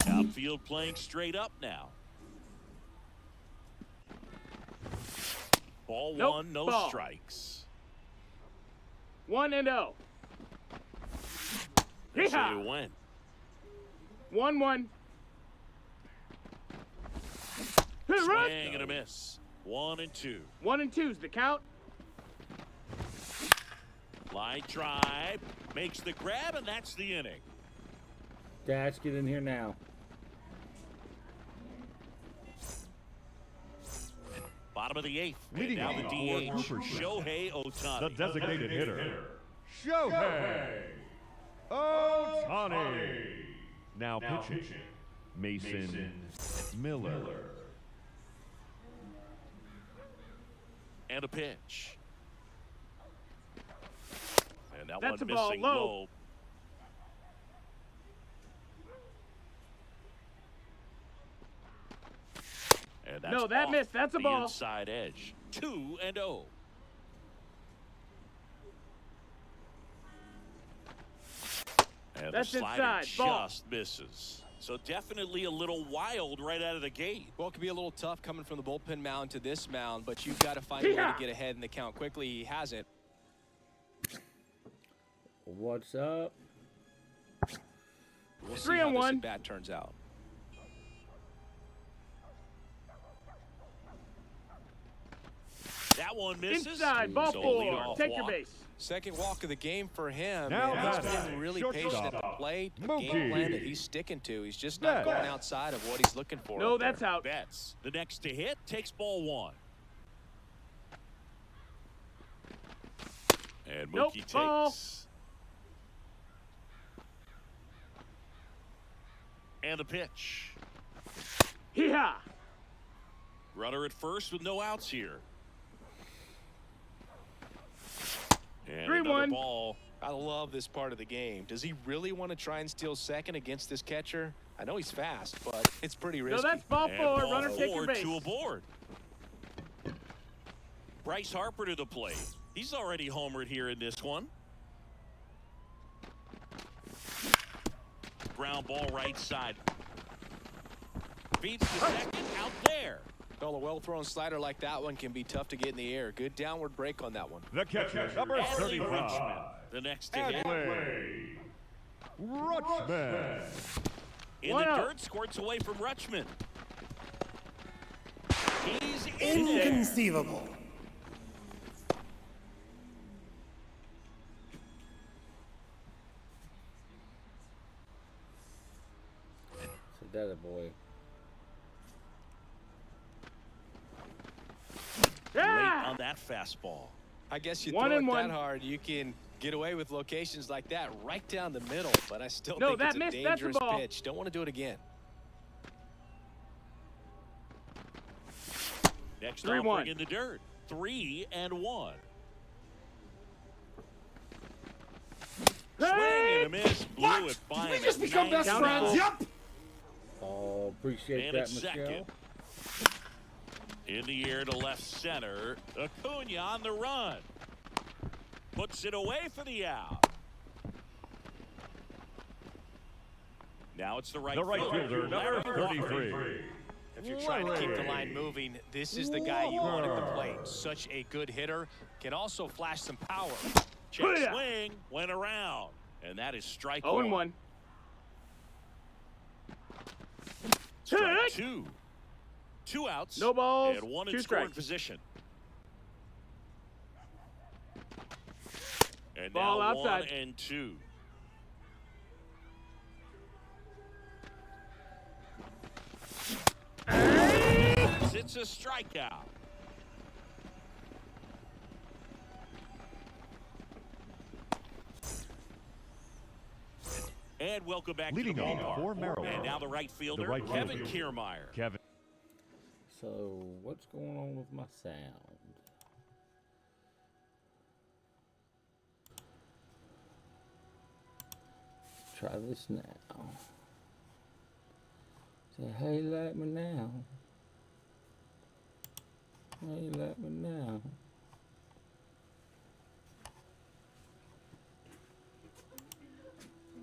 Speaker 1: Outfield playing straight up now. Ball
Speaker 5: Nope,
Speaker 1: 1, no
Speaker 5: ball.
Speaker 1: strikes.
Speaker 5: 1-0.
Speaker 1: That's
Speaker 5: Yeehaw.
Speaker 1: who went.
Speaker 5: 1-1.
Speaker 1: Swing and a miss. 1 and 2.
Speaker 5: 1 and 2's the count.
Speaker 1: Line drive. Makes the grab, and that's the inning.
Speaker 2: Dash, get in here now.
Speaker 1: Bottom of the 8th.
Speaker 3: Leading
Speaker 1: and now
Speaker 3: off
Speaker 1: the
Speaker 3: for
Speaker 1: DH,
Speaker 3: Cooper Smith.
Speaker 1: Shohei
Speaker 3: The
Speaker 1: Ohtani.
Speaker 3: designated hitter, Shohei Ohtani. Now pitching, Mason Miller.
Speaker 1: And a pitch. And that
Speaker 5: That's
Speaker 1: one
Speaker 5: a ball
Speaker 1: missing
Speaker 5: low.
Speaker 1: low. And that's
Speaker 5: No, that
Speaker 1: off
Speaker 5: missed. That's a
Speaker 1: the
Speaker 5: ball.
Speaker 1: inside edge. 2-0. And
Speaker 5: That's
Speaker 1: the slider
Speaker 5: inside. Ball.
Speaker 1: just misses. So definitely a little wild right out of the gate.
Speaker 6: Well, it can be a little tough coming from the bullpen mound to this mound, but you've got to find a way to get ahead in the count quickly. He hasn't.
Speaker 2: What's up?
Speaker 6: We'll see
Speaker 5: 3
Speaker 6: how
Speaker 5: and
Speaker 6: this
Speaker 5: 1.
Speaker 6: at-bat turns out.
Speaker 1: That one misses.
Speaker 5: Inside, ball
Speaker 1: So
Speaker 5: 4.
Speaker 1: leadoff
Speaker 5: Take your
Speaker 1: walk.
Speaker 5: base.
Speaker 6: Second walk of the game for him.
Speaker 3: Now
Speaker 6: and he's
Speaker 3: batting,
Speaker 6: been really
Speaker 3: shortstop,
Speaker 6: patient at the plate. A
Speaker 3: Mookie.
Speaker 6: game plan that he's sticking to. He's just not
Speaker 3: Yes.
Speaker 6: going outside of what he's looking for.
Speaker 5: No,
Speaker 6: up there.
Speaker 5: that's out.
Speaker 1: Betts, the next to hit, takes ball 1. And
Speaker 5: Nope,
Speaker 1: Mookie takes.
Speaker 5: ball.
Speaker 1: And the pitch.
Speaker 5: Yeehaw.
Speaker 1: Runner at first with no outs here. And
Speaker 5: 3-1.
Speaker 1: another ball.
Speaker 6: I love this part of the game. Does he really want to try and steal second against this catcher? I know he's fast, but it's pretty risky.
Speaker 5: No, that's ball
Speaker 1: And
Speaker 5: 4.
Speaker 1: ball
Speaker 5: Runner, take your
Speaker 1: 4,
Speaker 5: base.
Speaker 1: 2 aboard. Bryce Harper to the plate. He's already homered here in this one. Ground ball right side. Beats the second out there.
Speaker 6: Well, a well-thrown slider like that one can be tough to get in the air. Good downward break on that one.
Speaker 3: The catcher, number
Speaker 1: Adley
Speaker 3: 35,
Speaker 1: Rutschman, the next to hit.
Speaker 3: Adley Rutschman.
Speaker 1: In the
Speaker 5: 1-0.
Speaker 1: dirt, squirts away from Rutschman. He's in there.
Speaker 8: Inconceivable.
Speaker 2: So that a boy.
Speaker 1: Late
Speaker 5: Yeah!
Speaker 1: on that fastball.
Speaker 6: I guess you
Speaker 5: One
Speaker 6: throw it
Speaker 5: and one.
Speaker 6: that hard, you can get away with locations like that right down the middle. But I still
Speaker 5: No,
Speaker 6: think
Speaker 5: that
Speaker 6: it's a
Speaker 5: missed. That's the
Speaker 6: dangerous
Speaker 5: ball.
Speaker 6: pitch. Don't want to do it again.
Speaker 1: Next
Speaker 5: 3-1.
Speaker 1: offering in the dirt. 3-1. Swing and a miss. Blew it by
Speaker 8: Did we
Speaker 1: him
Speaker 8: just
Speaker 1: at
Speaker 8: become best
Speaker 1: 90.
Speaker 8: friends? Yup.
Speaker 2: Oh, appreciate
Speaker 1: And
Speaker 2: that,
Speaker 1: it's
Speaker 2: Michelle.
Speaker 1: second. In the air to left center. Acuna on the run. Puts it away for the out. Now it's the right
Speaker 3: fielder, number 33.
Speaker 6: If you're trying to keep the line moving, this is the guy you want at the plate. Such a good hitter. Can also flash some power.
Speaker 1: Check swing. Went around. And that is strike
Speaker 5: 0-1.
Speaker 1: Strike two. 2 outs.
Speaker 5: No balls,
Speaker 1: And 1 in
Speaker 5: 2
Speaker 1: scoring
Speaker 5: strikes.
Speaker 1: position. And
Speaker 5: Ball
Speaker 1: now
Speaker 5: outside.
Speaker 1: 1 and 2. It's a strikeout. And welcome back
Speaker 3: Leading
Speaker 1: to the
Speaker 3: off
Speaker 1: ballpark.
Speaker 3: for Maryland.
Speaker 1: And now the right fielder,
Speaker 3: right
Speaker 1: Kevin
Speaker 3: fielder.
Speaker 1: Kiermaier.
Speaker 3: Kevin.
Speaker 2: So, what's going on with my sound? Let's try this now. Say, hey, like me now. Hey, like me now.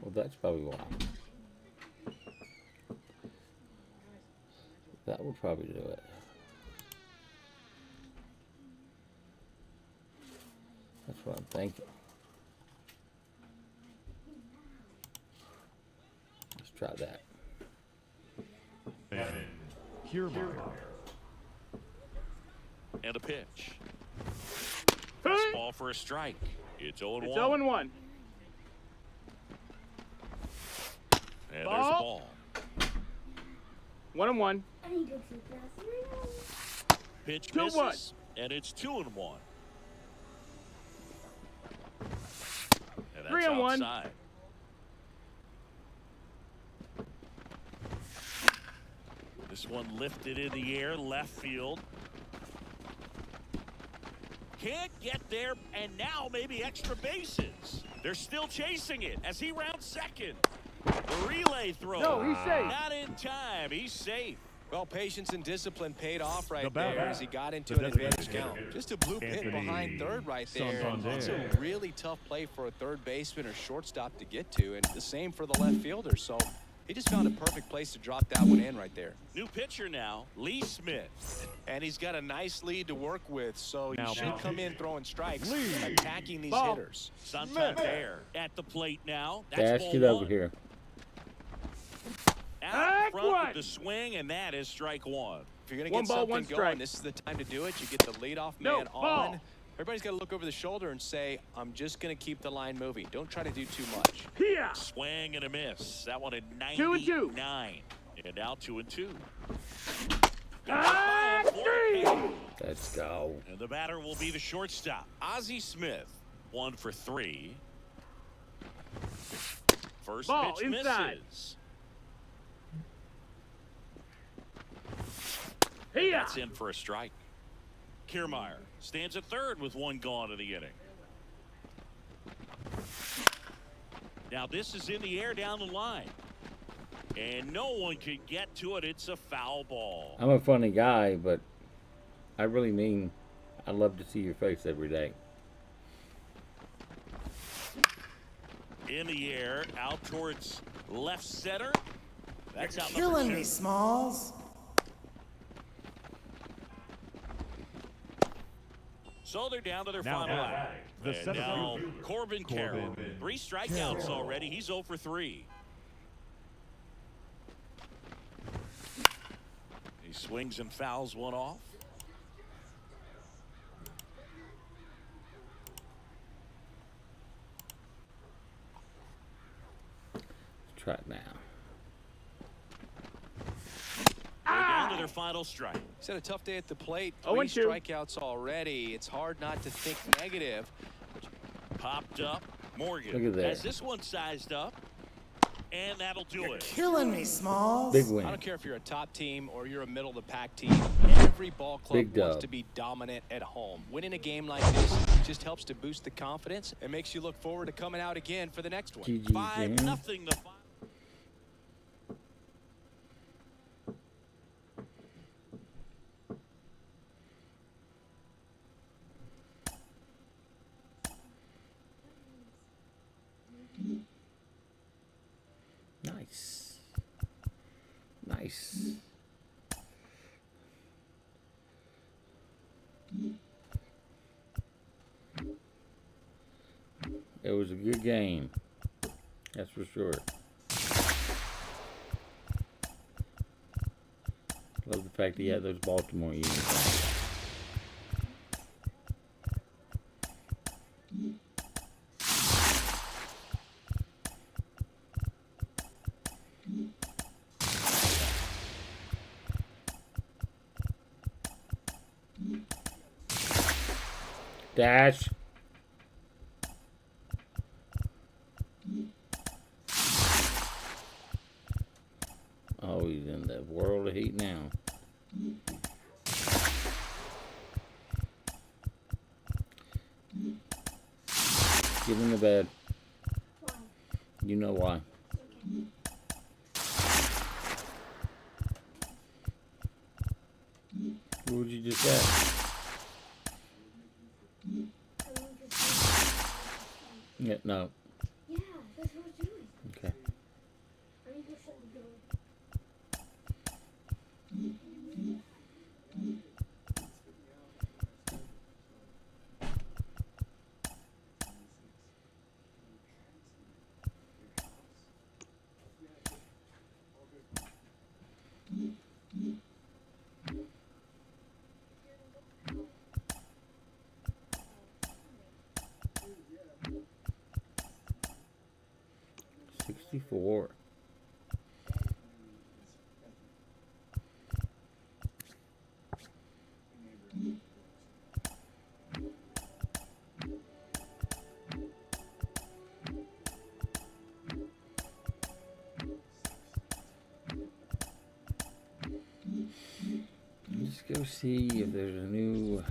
Speaker 2: Well, that's probably why. That would probably do it. That's what I'm thinking. Let's try that.
Speaker 3: And Kiermaier.
Speaker 1: And a pitch.
Speaker 5: Hey!
Speaker 1: Ball for a strike. It's 0-1.
Speaker 5: It's 0-1.
Speaker 1: And there's a
Speaker 5: Ball.
Speaker 1: ball.
Speaker 5: 1-1.
Speaker 7: I need to go to the bathroom.
Speaker 1: Pitch
Speaker 5: 2-1.
Speaker 1: misses. And it's 2-1. And that's
Speaker 5: 3-1.
Speaker 1: outside. This one lifted in the air, left field. Can't get there, and now maybe extra bases. They're still chasing it as he rounds second. The relay throw.
Speaker 5: No, he's safe.
Speaker 1: Not in time. He's safe.
Speaker 6: Well, patience and discipline paid off right
Speaker 3: The batter.
Speaker 6: there as he got into
Speaker 3: The
Speaker 6: an advanced
Speaker 3: designated
Speaker 6: count.
Speaker 3: hitter.
Speaker 6: Just a blue pit
Speaker 3: Anthony
Speaker 6: behind third right there.
Speaker 3: Santander.
Speaker 6: It's a really tough play for a third baseman or shortstop to get to, and the same for the left fielder. So he just found a perfect place to drop that one in right there.
Speaker 1: New pitcher now, Lee Smith.
Speaker 6: And he's got a nice lead to work with, so
Speaker 3: Now
Speaker 6: he should
Speaker 3: pitching.
Speaker 6: come in throwing strikes,
Speaker 3: Lee.
Speaker 6: attacking these
Speaker 5: Ball.
Speaker 6: hitters.
Speaker 1: Santander at the plate now. That's
Speaker 2: Dash,
Speaker 1: ball
Speaker 2: get over
Speaker 1: one.
Speaker 2: here.
Speaker 1: Out front
Speaker 5: one.
Speaker 1: with the swing, and that is strike one.
Speaker 6: If you're going to
Speaker 5: One
Speaker 6: get
Speaker 5: ball,
Speaker 6: something
Speaker 5: one
Speaker 6: going,
Speaker 5: strike.
Speaker 6: this is the time to do it. You get the leadoff
Speaker 5: No,
Speaker 6: man
Speaker 5: ball.
Speaker 6: on. Everybody's got to look over the shoulder and say, I'm just going to keep the line moving. Don't try to do too much.
Speaker 5: Here.
Speaker 1: Swing and a miss. That one at
Speaker 5: 2 and 2.
Speaker 1: 99. And now 2 and 2.
Speaker 5: Three.
Speaker 2: Let's go.
Speaker 1: And the batter will be the shortstop, Ozzie Smith. 1 for 3. First
Speaker 5: Ball
Speaker 1: pitch
Speaker 5: inside.
Speaker 1: misses.
Speaker 5: Here.
Speaker 1: That's in for a strike. Kiermaier stands at third with 1 gone in the inning. Now this is in the air down the line. And no one can get to it. It's a foul ball.
Speaker 2: I'm a funny guy, but I really mean I love to see your face every day.
Speaker 1: In the air, out towards left center. That's out
Speaker 8: Killing
Speaker 1: number 2.
Speaker 8: me, Smalls.
Speaker 1: So they're down to their
Speaker 3: Now
Speaker 1: final
Speaker 3: batting,
Speaker 1: out.
Speaker 3: the
Speaker 1: And
Speaker 3: center
Speaker 1: now
Speaker 3: fielder,
Speaker 1: Corbin Carroll.
Speaker 3: Corbin
Speaker 1: 3 strikeouts already. He's 0 for 3. He swings and fouls one off.
Speaker 2: Try it now.
Speaker 1: They're down to their final strike.
Speaker 6: He's had a tough day at the plate.
Speaker 5: 0-2.
Speaker 6: 3 strikeouts already. It's hard not to think negative.
Speaker 1: Popped up. Morgan
Speaker 2: Look at that.
Speaker 1: has this one sized up. And that'll do it.
Speaker 8: Killing me, Smalls.
Speaker 2: Big win.
Speaker 6: I don't care if you're a top team or you're a middle-of-the-pack team. Every ball club
Speaker 2: Big dub.
Speaker 6: wants to be dominant at home. Winning a game like this just helps to boost the confidence and makes you look forward to coming out again for the next one.
Speaker 2: GG,
Speaker 1: 5-0
Speaker 2: Jam.
Speaker 1: the final.
Speaker 2: Nice. Nice. It was a good game. That's for sure. Love the fact he had those Baltimore uniforms. Dash. Oh, he's in the world of heat now. Get in the bed.
Speaker 7: Why?
Speaker 2: You know why. What would you just say?
Speaker 7: I want to see.
Speaker 2: Yeah, no.
Speaker 7: Yeah, that's what I was doing.
Speaker 2: Okay.
Speaker 7: I need to shut the door.
Speaker 2: 64. Let's go see if there's a new.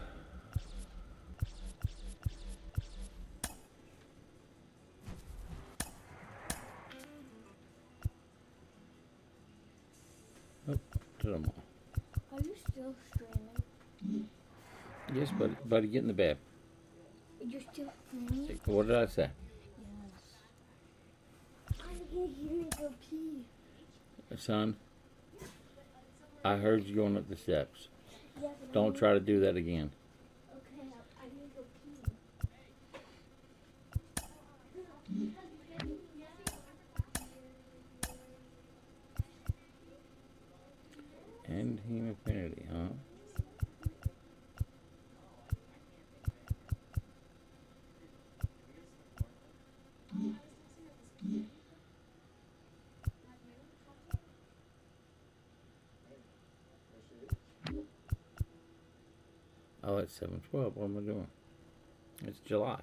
Speaker 2: Oh, to them all.
Speaker 7: Are you still streaming?
Speaker 2: Yes, buddy, get in the bed.
Speaker 7: You're still streaming?
Speaker 2: What did I say?
Speaker 7: Yes. I can't hear you go pee.
Speaker 2: Son, I heard you going up the steps.
Speaker 7: Yeah, but
Speaker 2: Don't try to do that again.
Speaker 7: Okay, I need to go pee.
Speaker 2: And Team Affinity, huh? Oh, it's 7/12. What am I doing? It's July.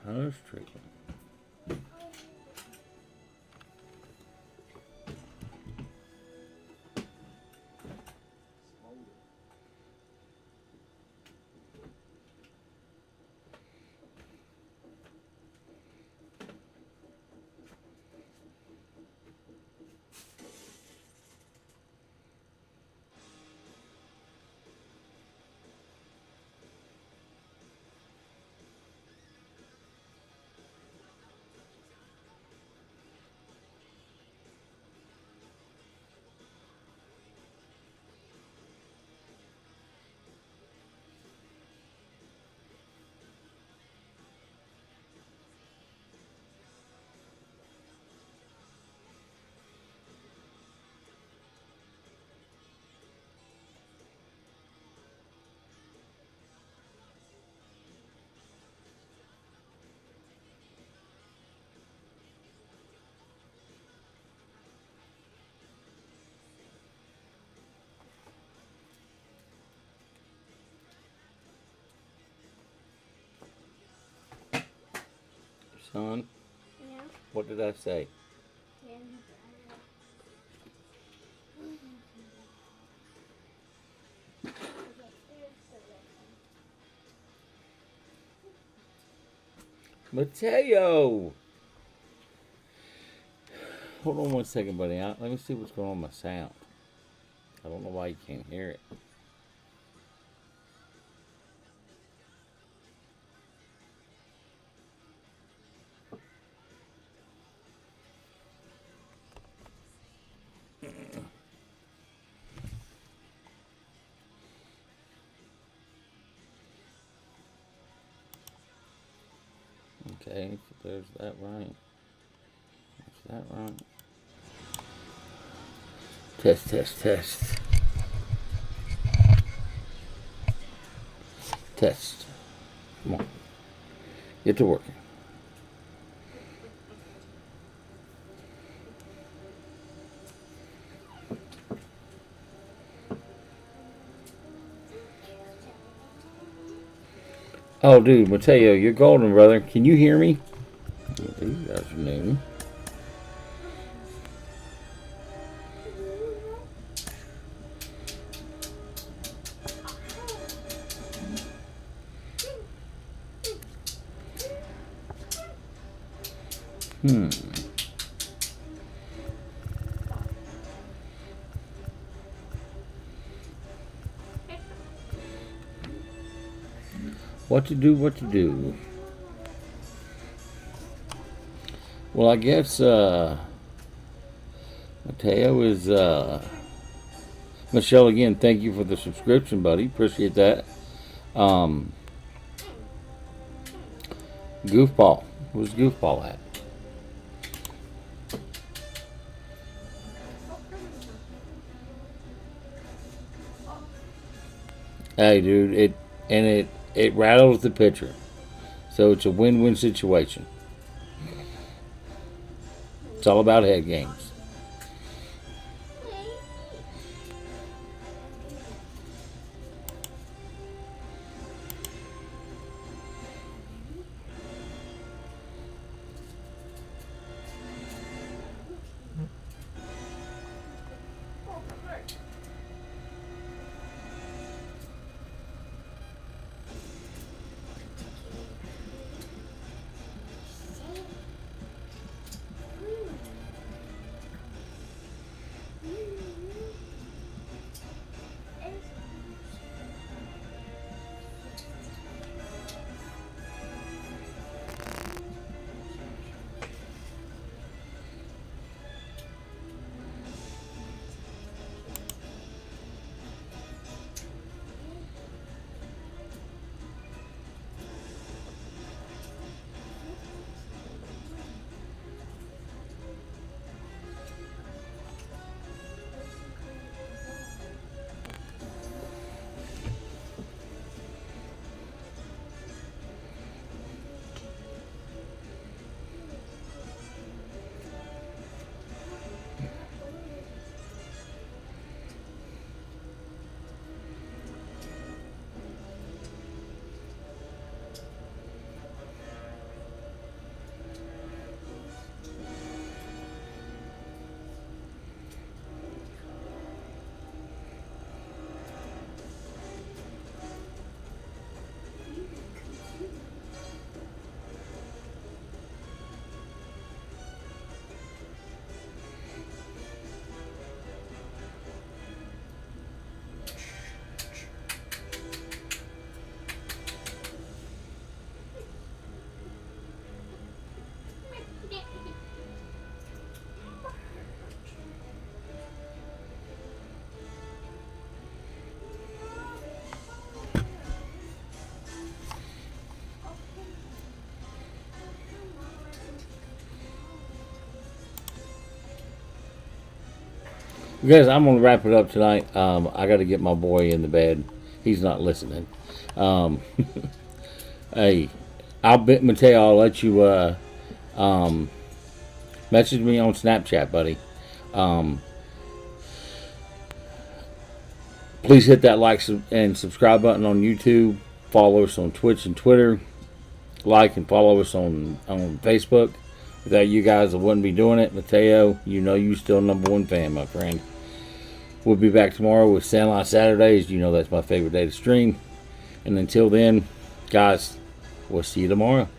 Speaker 2: How's tricky? Son,
Speaker 7: Yeah.
Speaker 2: what did I say? Mateo! Hold on one second, buddy. Let me see what's going on with my sound. I don't know why you can't hear it. Okay, so there's that right. There's that right. Test, test, test. Test. Come on. Get to working. Oh, dude, Mateo, you're golden, brother. Can you hear me? These guys are new. What to do, what to do. Well, I guess Mateo is Michelle, again, thank you for the subscription, buddy. Appreciate that. Goofball. Where's Goofball at? Hey, dude, it rattles the pitcher. So it's a win-win situation. It's all about head games. Guys, I'm going to wrap it up tonight. I got to get my boy in the bed. He's not listening. Hey, Mateo, I'll let you message me on Snapchat, buddy. Please hit that like and subscribe button on YouTube. Follow us on Twitch and Twitter. like and follow us on Facebook. Without you guys, I wouldn't be doing it. Mateo, you know you still #1 fan, my friend. We'll be back tomorrow with Sandlot Saturdays. You know that's my favorite day to stream. And until then, guys, we'll see you tomorrow.